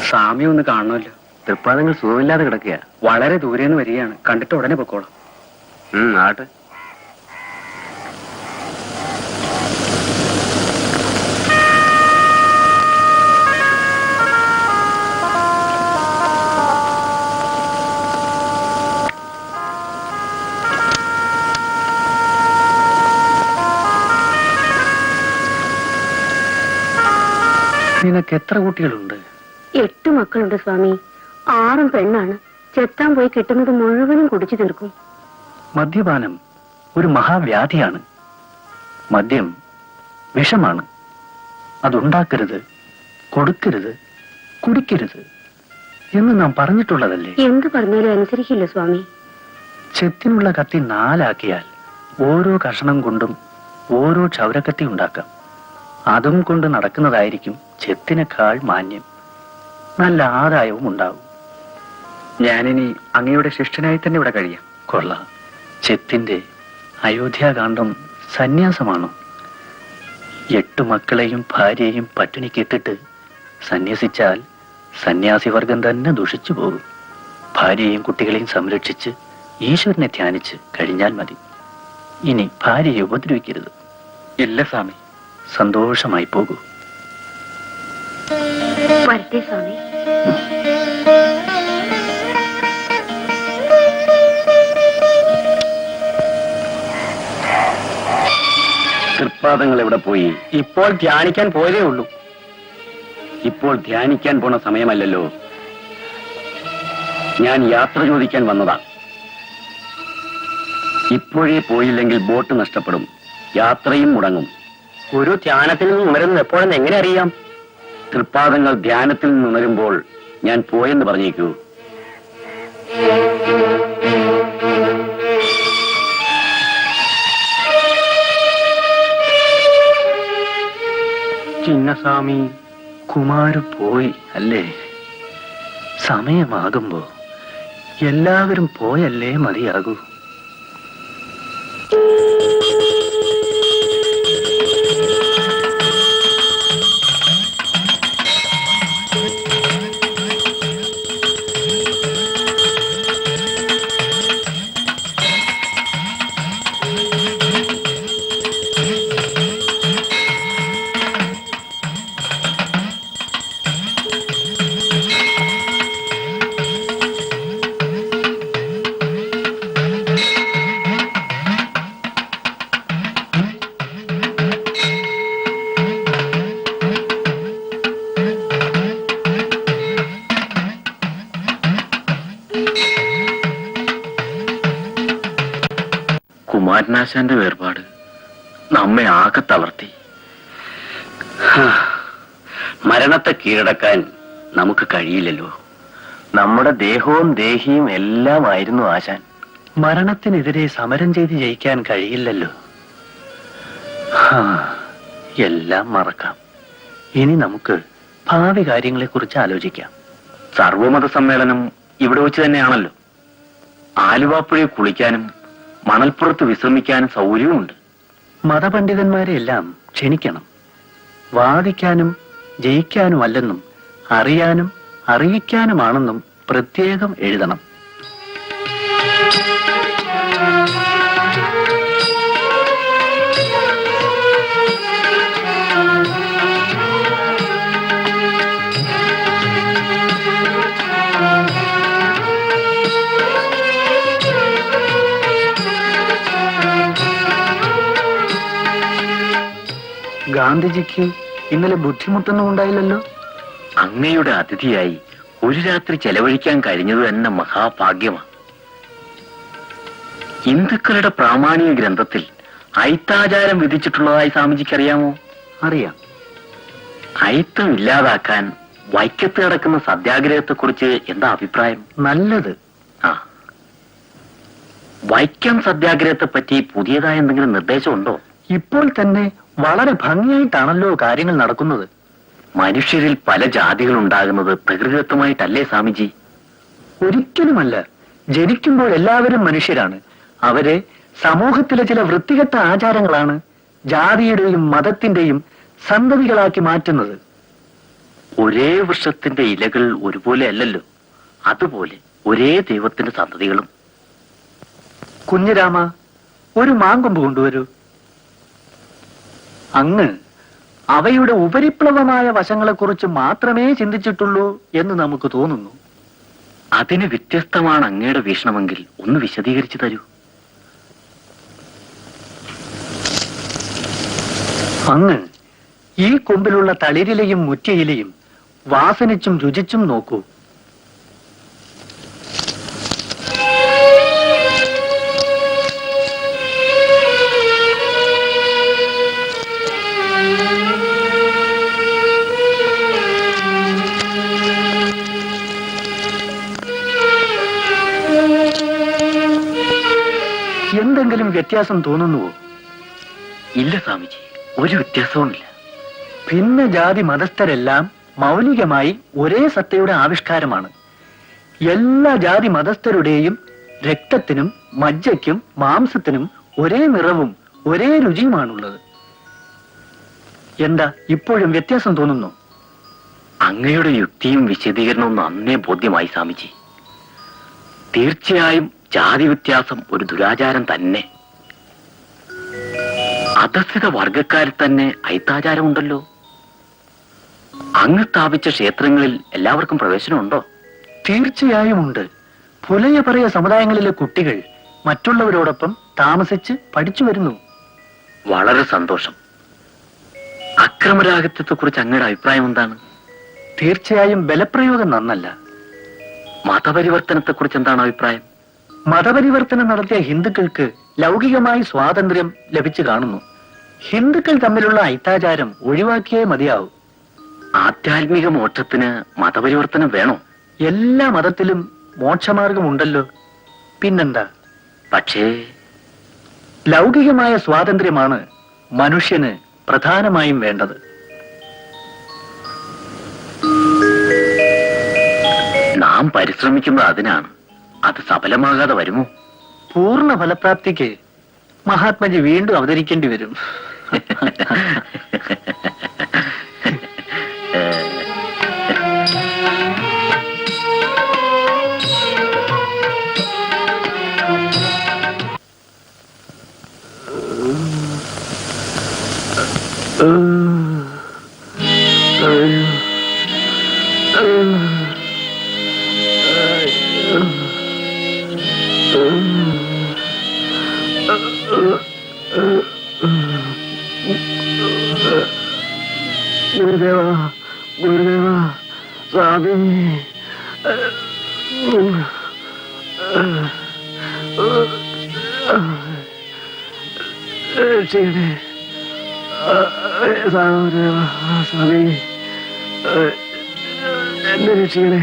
സ്വാമി ഒന്ന് കാണണമല്ലോ. തൃപ്പാദങ്ങൾ സുഖമില്ലാതെ കിടക്കുക. വളരെ ദൂരേന്ന് വരികയാണ്. കണ്ടിട്ട് ഉടനെ പൊക്കോളാം. ആട്ടെ. നിനക്ക് എത്ര കുട്ടികളുണ്ട്? 8 മക്കളുണ്ട് സ്വാമി. 6 പെണ്ണാണ്. ചെത്താൻ പോയി കിട്ടുന്നത് മുഴുവനും കുടിച്ചു തീർക്കും. മദ്യപാനം ഒരു മഹാവ്യാധിയാണ്. മദ്യം വിഷമാണ്. അതുണ്ടാക്കരുത്, കൊടുക്കരുത്, കുടിക്കരുത് എന്ന് നാം പറഞ്ഞിട്ടുള്ളതല്ലേ? എന്ത് പറഞ്ഞാലും അനുസരിക്കില്ല സ്വാമി. ചെത്തിനുള്ള കത്തി 4 ആക്കിയാൽ ഓരോ കഷണം കൊണ്ടും ഓരോ ക്ഷൗരക്കത്തി ഉണ്ടാക്കാം. അതും കൊണ്ട് നടക്കുന്നതായിരിക്കും ചെത്തിനേക്കാൾ മാന്യം. നല്ല ആദായവും ഉണ്ടാവും. ഞാനിനി അങ്ങയുടെ ശിഷ്യനായി തന്നെ ഇവിടെ കഴിയാം. കൊള്ളാം. ചെത്തിന്റെ അയോധ്യാകാന്ഡം സന്യാസമാണോ? 8 മക്കളെയും ഭാര്യയെയും പട്ടിണിക്കിട്ടിട്ട് സന്യസിച്ചാൽ സന്യാസിവർഗം തന്നെ ദുഷിച്ചു പോകും. ഭാര്യയെയും കുട്ടികളെയും സംരക്ഷിച്ച് ഈശ്വരനെ ധ്യാനിച്ച് കഴിഞ്ഞാൽ മതി. ഇനി ഭാര്യയെ ഉപദ്രവിക്കരുത്. ഇല്ല സ്വാമി. സന്തോഷമായി പോകൂ. വരട്ടെ സ്വാമി. തൃപ്പാദങ്ങൾ എവിടെ പോയി? ഇപ്പോൾ ധ്യാനിക്കാൻ പോയതേ ഉള്ളൂ. ഇപ്പോൾ ധ്യാനിക്കാൻ പോണ സമയമല്ലല്ലോ. ഞാൻ യാത്ര ചോദിക്കാൻ വന്നതാ. ഇപ്പോഴേ പോയില്ലെങ്കിൽ ബോട്ട് നഷ്ടപ്പെടും, യാത്രയും മുടങ്ങും. ഒരു ധ്യാനത്തിൽ നിന്ന് ഉണരുന്നത് എപ്പോഴെന്ന് എങ്ങനെ അറിയാം? തൃപ്പാദങ്ങൾ ധ്യാനത്തിൽ നിന്ന് ഉണരുമ്പോൾ ഞാൻ പോയെന്ന് പറഞ്ഞേക്കൂ. ചിന്നസ്വാമി, കുമാര് പോയി അല്ലേ? സമയമാകുമ്പോ എല്ലാവരും പോയല്ലേ മതിയാകൂ. കുമാരനാശാന്റെ വേർപാട് നമ്മെ ആകെ തളർത്തി. മരണത്തെ കീഴടക്കാൻ നമുക്ക് കഴിയില്ലല്ലോ. നമ്മുടെ ദേഹവും ദേഹിയും എല്ലാമായിരുന്നു ആശാൻ. മരണത്തിനെതിരെ സമരം ചെയ്ത് ജയിക്കാൻ കഴിയില്ലല്ലോ. എല്ലാം മറക്കാം. ഇനി നമുക്ക് ഭാവി കാര്യങ്ങളെ കുറിച്ച് ആലോചിക്കാം. സർവമത സമ്മേളനം ഇവിടെ വെച്ച് തന്നെയാണല്ലോ. ആലുവാപ്പുഴയെ കുളിക്കാനും മണൽപ്പുറത്ത് വിശ്രമിക്കാനും സൗകര്യവുമുണ്ട്. മതപണ്ഡിതന്മാരെ എല്ലാം ക്ഷണിക്കണം. വാദിക്കാനും ജയിക്കാനും അല്ലെന്നും അറിയാനും അറിയിക്കാനുമാണെന്നും പ്രത്യേകം എഴുതണം. ഗാന്ധിജിക്ക് ഇന്നലെ ബുദ്ധിമുട്ടൊന്നും ഉണ്ടായില്ലല്ലോ. അങ്ങയുടെ അതിഥിയായി ഒരു രാത്രി ചെലവഴിക്കാൻ കഴിഞ്ഞത് തന്നെ മഹാഭാഗ്യമാണ്. ഹിന്ദുക്കളുടെ പ്രാമാണിക ഗ്രന്ഥത്തിൽ ഐത്താചാരം വിധിച്ചിട്ടുള്ളതായി സ്വാമിജിക്കറിയാമോ? അറിയാം. ഐത്തം ഇല്ലാതാക്കാൻ വൈക്കത്ത് നടക്കുന്ന സത്യാഗ്രഹത്തെ കുറിച്ച് എന്താ അഭിപ്രായം? നല്ലത്. ആ, വൈക്കം സത്യാഗ്രഹത്തെ പറ്റി പുതിയതായ എന്തെങ്കിലും നിർദ്ദേശമുണ്ടോ? ഇപ്പോൾ തന്നെ വളരെ ഭംഗിയായിട്ടാണല്ലോ കാര്യങ്ങൾ നടക്കുന്നത്. മനുഷ്യരിൽ പല ജാതികൾ ഉണ്ടാകുന്നത് പ്രകൃതിദത്തമായിട്ടല്ലേ സ്വാമിജി? ഒരിക്കലുമല്ല. ജനിക്കുമ്പോൾ എല്ലാവരും മനുഷ്യരാണ്. അവരെ സമൂഹത്തിലെ ചില വൃത്തികെട്ട ആചാരങ്ങളാണ് ജാതിയുടെയും മതത്തിന്റെയും സന്തതികളാക്കി മാറ്റുന്നത്. ഒരേ വൃക്ഷത്തിന്റെ ഇലകൾ ഒരുപോലെ അല്ലല്ലോ. അതുപോലെ ഒരേ ദൈവത്തിന്റെ സന്തതികളും. കുഞ്ഞിരാമ, ഒരു മാങ്കൊമ്പ് കൊണ്ടുവരൂ. അങ്ങ് അവയുടെ ഉപരിപ്ലവമായ വശങ്ങളെക്കുറിച്ച് മാത്രമേ ചിന്തിച്ചിട്ടുള്ളൂ എന്ന് നമുക്ക് തോന്നുന്നു. അതിന് വ്യത്യസ്തമാണ് അങ്ങയുടെ വീക്ഷണമെങ്കിൽ ഒന്ന് വിശദീകരിച്ചു തരൂ. അങ്ങ് ഈ കൊമ്പിലുള്ള തളിരിലയും മുറ്റയിലയും വാസനിച്ചും രുചിച്ചും നോക്കൂ. എന്തെങ്കിലും വ്യത്യാസം തോന്നുന്നുവോ? ഇല്ല സ്വാമിജി, ഒരു വ്യത്യാസവുമില്ല. ഭിന്ന ജാതി മതസ്ഥരെല്ലാം മൗലികമായി ഒരേ സത്തയുടെ ആവിഷ്കാരമാണ്. എല്ലാ ജാതി മതസ്ഥരുടെയും രക്തത്തിനും മജ്ജയ്ക്കും മാംസത്തിനും ഒരേ നിറവും ഒരേ രുചിയുമാണുള്ളത്. എന്താ ഇപ്പോഴും വ്യത്യാസം തോന്നുന്നു? അങ്ങയുടെ യുക്തിയും വിശദീകരണവും നന്നേ ബോധ്യമായി സ്വാമിജി. തീർച്ചയായും ജാതി വ്യത്യാസം ഒരു ദുരാചാരം തന്നെ. അധസ്ഥിത വർഗക്കാരിൽ തന്നെ ഐത്താചാരമുണ്ടല്ലോ. അങ്ങ് സ്ഥാപിച്ച ക്ഷേത്രങ്ങളിൽ എല്ലാവർക്കും പ്രവേശനമുണ്ടോ? തീർച്ചയായും ഉണ്ട്. പുലയപറയ സമുദായങ്ങളിലെ കുട്ടികൾ മറ്റുള്ളവരോടൊപ്പം താമസിച്ച് പഠിച്ചു വരുന്നു. വളരെ സന്തോഷം. അക്രമരാഹിത്യത്തെ കുറിച്ച് അങ്ങയുടെ അഭിപ്രായം എന്താണ്? തീർച്ചയായും ബലപ്രയോഗം നന്നല്ല. മതപരിവർത്തനത്തെ കുറിച്ച് എന്താണ് അഭിപ്രായം? മതപരിവർത്തനം നടത്തിയ ഹിന്ദുക്കൾക്ക് ലൗകികമായി സ്വാതന്ത്ര്യം ലഭിച്ചു കാണുന്നു. ഹിന്ദുക്കൾ തമ്മിലുള്ള ഐത്താചാരം ഒഴിവാക്കിയേ മതിയാവൂ. ആധ്യാത്മിക മോക്ഷത്തിന് മതപരിവർത്തനം വേണോ? എല്ലാ മതത്തിലും മോക്ഷമാർഗമുണ്ടല്ലോ. പിന്നെന്താ? പക്ഷേ ലൗകികമായ സ്വാതന്ത്ര്യമാണ് മനുഷ്യന് പ്രധാനമായും വേണ്ടത്. നാം പരിശ്രമിക്കുന്നത് അതിനാണ്. അത് സഫലമാകാതെ വരുമോ? പൂർണ്ണ ഫലപ്രാപ്തിക്ക് മഹാത്മജി വീണ്ടും അവതരിക്കേണ്ടി വരും. ഗുരുദേവ, ഗുരുദേവ, സ്വാമി, രക്ഷിക്കണേ. ഗുരുദേവ, സ്വാമി, എന്നെ രക്ഷിക്കണേ.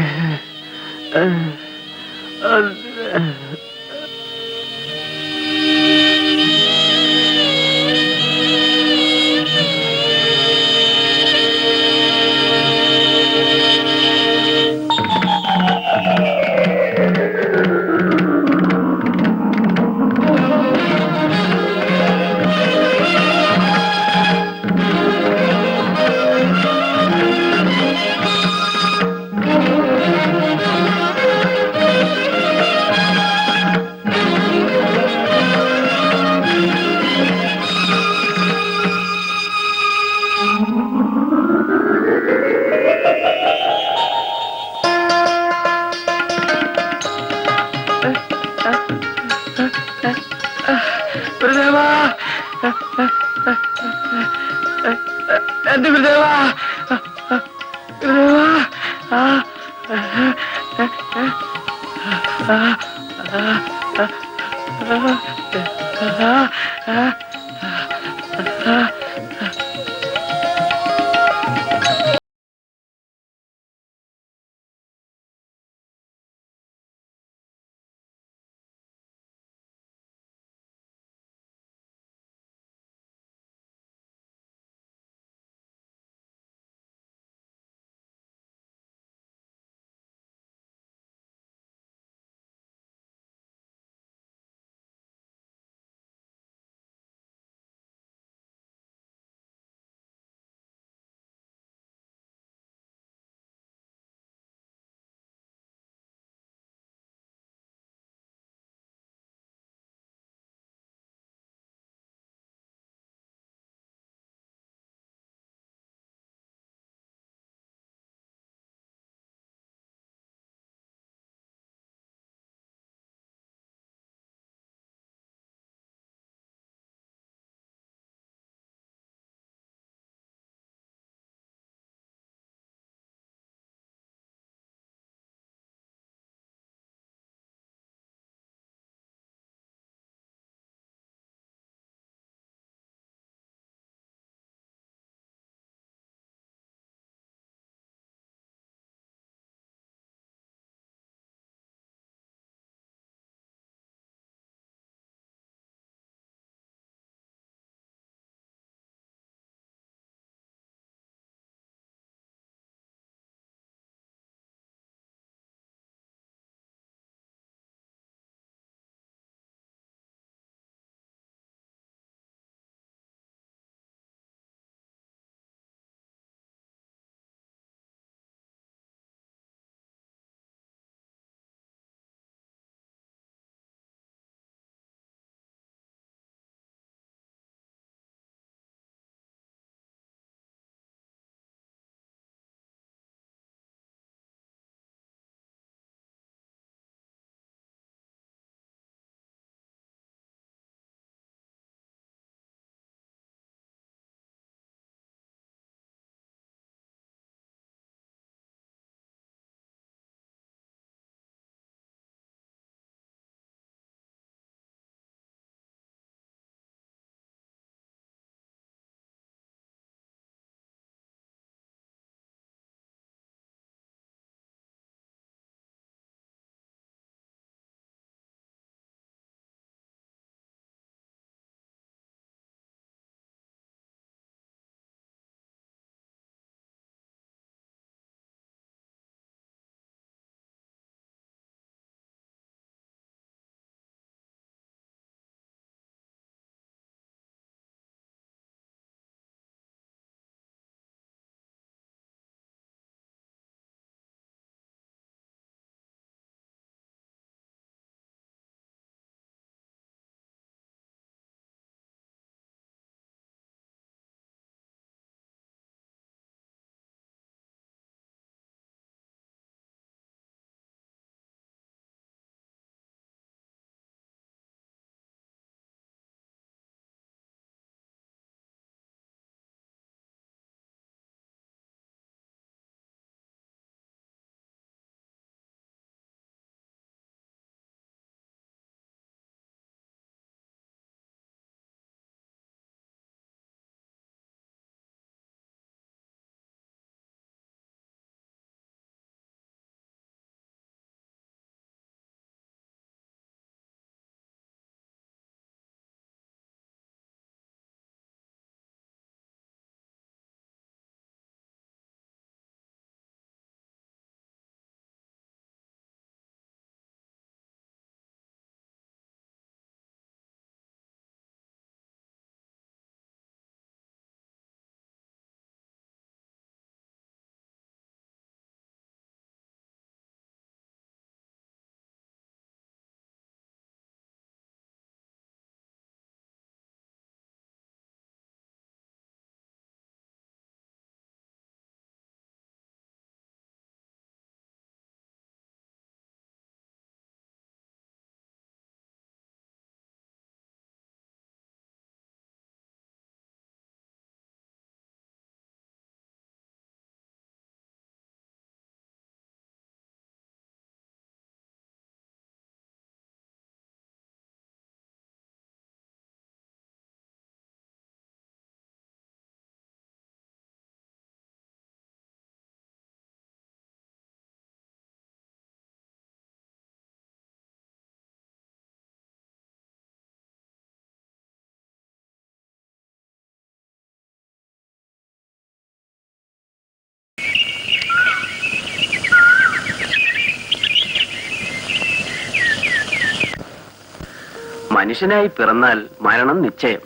മനുഷ്യനായി പിറന്നാൽ മരണം നിശ്ചയം.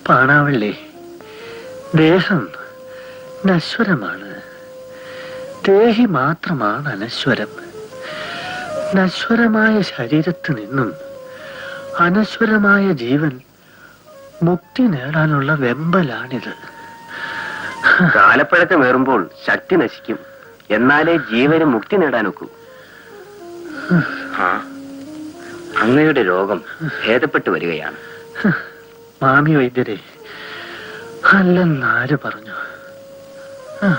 പാണാവള്ളി, ദേഹം നശ്വരമാണ്, ദേഹി മാത്രമാണ് അനശ്വരം. നശ്വരമായ ശരീരത്തിൽ നിന്നും അനശ്വരമായ ജീവൻ മുക്തി നേടാനുള്ള വെമ്പലാണിത്. കാലപ്പഴക്കമേറുമ്പോൾ ശക്തി നശിക്കും, എന്നാലേ ജീവന് മുക്തി നേടാനൊക്കൂ. അങ്ങയുടെ രോഗം ഭേദപ്പെട്ടു വരികയാണ്. മാമി വൈദ്യരെ, അല്ലെന്നാര് പറഞ്ഞു?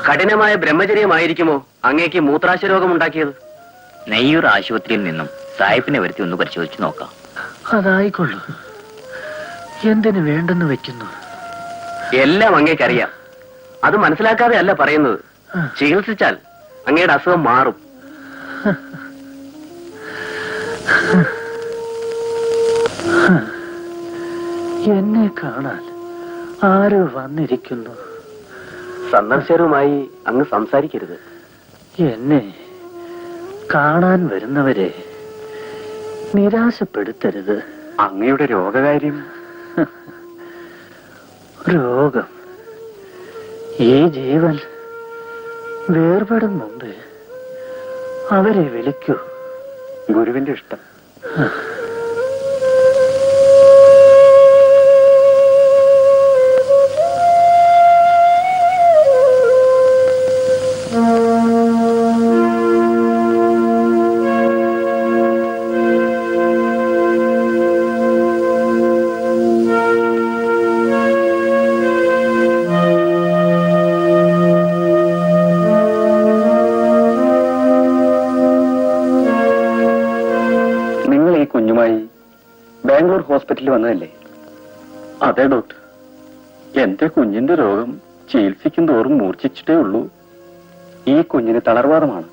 കഠിനമായ ബ്രഹ്മചര്യമായിരിക്കുമോ അങ്ങേക്ക് മൂത്രാശയ രോഗമുണ്ടാക്കിയത്? നെയ്യൂർ ആശുപത്രിയിൽ നിന്നും സായിപ്പിനെ വരുത്തി ഒന്ന് പരിശോധിച്ചു നോക്കാം. അതായിക്കൊള്ളു. എന്തിനു വേണ്ടെന്ന് വെക്കുന്നു? എല്ലാം അങ്ങേക്കറിയാം. അത് മനസ്സിലാക്കാതെ അല്ല പറയുന്നത്. ചികിത്സിച്ചാൽ അങ്ങയുടെ അസുഖം മാറും. എന്നെ കാണാൻ ആരോ വന്നിരിക്കുന്നു. സന്ദർശകരുമായി അങ്ങ് സംസാരിക്കരുത്. എന്നെ കാണാൻ വരുന്നവരെ നിരാശപ്പെടുത്തരുത്. അങ്ങയുടെ രോഗകാര്യം? രോഗം ഈ ജീവൻ വേർപെടും മുമ്പ് അവരെ വിളിക്കൂ. ഗുരുവിന്റെ ഇഷ്ടം. ബാംഗ്ലൂർ ഹോസ്പിറ്റലിൽ വന്നതല്ലേ? അതെ ഡോക്ടർ, എന്റെ കുഞ്ഞിന്റെ രോഗം ചികിത്സിക്കും തോറും മൂർച്ഛിച്ചിട്ടേ ഉള്ളൂ. ഈ കുഞ്ഞിന് തളർവാദമാണ്,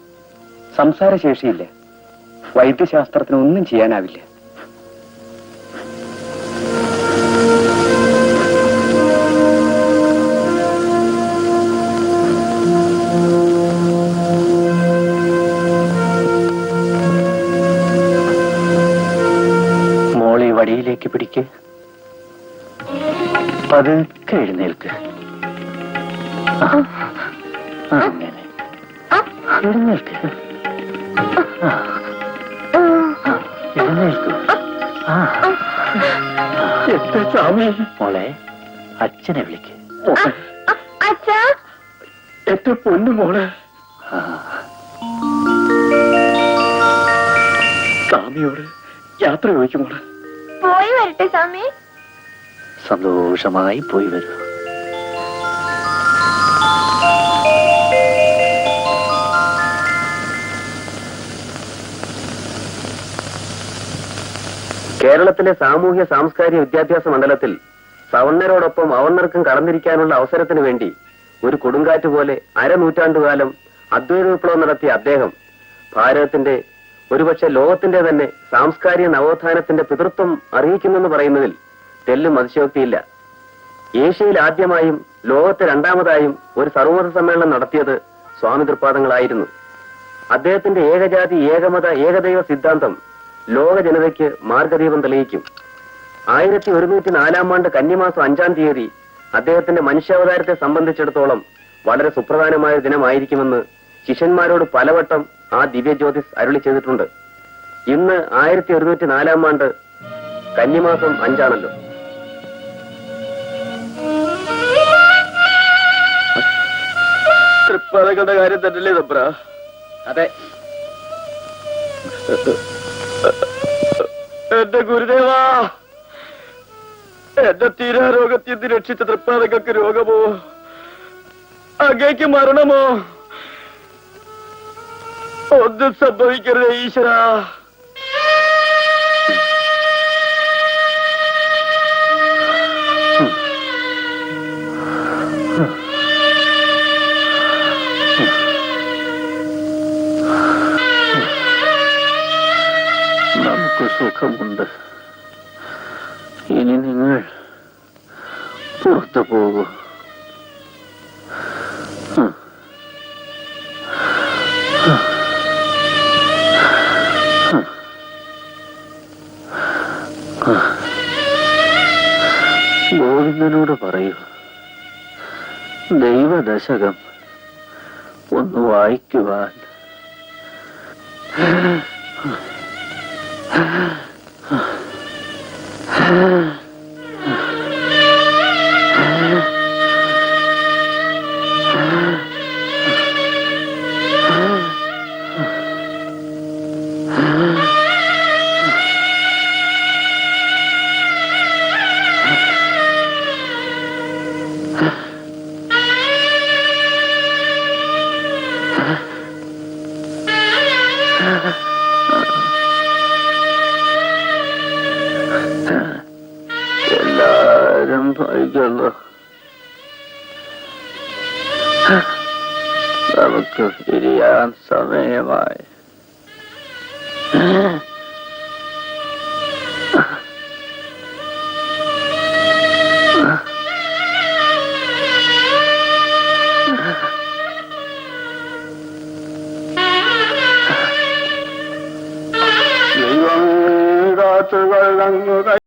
സംസാരശേഷിയില്ല, വൈദ്യശാസ്ത്രത്തിന് ഒന്നും ചെയ്യാനാവില്ല. വടിയിലേക്ക് പിടിക്ക്, പതുക്കെ എഴുന്നേൽക്ക്. അങ്ങനെ എഴുന്നേൽക്ക്, എഴുന്നേൽക്കൂ. എന്റെ സ്വാമി. മോളെ, അച്ഛനെ വിളിക്ക്. എന്റെ പൊന്നു മോളെ. സ്വാമിയോട് യാത്ര ചോദിക്കും മോളെ. പോയി വരട്ടെ സ്വാമി. സന്തോഷമായി പോയി വരൂ. കേരളത്തിലെ സാമൂഹ്യ സാംസ്കാരിക വിദ്യാഭ്യാസ മണ്ഡലത്തിൽ സവർണരോടൊപ്പം അവർണർക്കും കടന്നിരിക്കാനുള്ള അവസരത്തിന് വേണ്ടി ഒരു കൊടുങ്കാറ്റ് പോലെ അരനൂറ്റാണ്ടുകാലം അദ്വൈത വിപ്ലവം നടത്തിയ അദ്ദേഹം ഭാരതത്തിന്റെ, ഒരുപക്ഷെ ലോകത്തിന്റെ തന്നെ സാംസ്കാരിക നവോത്ഥാനത്തിന്റെ പിതൃത്വം അറിയിക്കുന്നെന്ന് പറയുന്നതിൽ തെല്ലും അതിശയോക്തിയില്ല. ഏഷ്യയിൽ ആദ്യമായും ലോകത്തെ രണ്ടാമതായും ഒരു സർവമത സമ്മേളനം നടത്തിയത് സ്വാമി തൃപ്പാദങ്ങളായിരുന്നു. അദ്ദേഹത്തിന്റെ ഏകജാതി ഏകമത ഏകദൈവ സിദ്ധാന്തം ലോക ജനതയ്ക്ക് മാർഗദീപം തെളിയിക്കും. 1104 കന്നിമാസം 5-ാം തീയതി അദ്ദേഹത്തിന്റെ മനുഷ്യാവതാരത്തെ സംബന്ധിച്ചിടത്തോളം വളരെ സുപ്രധാനമായ ദിനമായിരിക്കുമെന്ന് ശിഷ്യന്മാരോട് പലവട്ടം ആ ദിവ്യ ജ്യോതിസ് അരുളി ചെയ്തിട്ടുണ്ട്. ഇന്ന് 1104 കന്നിമാസം 5 തൃപ്പാദങ്ങളുടെ കാര്യം തന്നെയല്ലേ തമ്പ്ര? അതെ. എന്റെ ഗുരുദേവാ, എന്റെ തീരാരോഗത്തിൽ നിന്ന് രക്ഷിച്ച തൃപ്പാദങ്ങൾക്ക് രോഗമോ അങ്ങേക്ക് മരണമോ ഒന്നും സംഭവിക്കരുതേ ഈശ്വരാ. നമുക്ക് സുഖമുണ്ട്. ഇനി നിങ്ങൾ പുറത്തു പോകൂ. ദൈവദശകം ഒന്ന് വായിക്കുവാൻ. എല്ലാരും വായിക്കുന്നു. നമുക്ക് പിരിയാൻ സമയമായി. ദൈവം കാത്തുകൊള്ളങ്ങുക.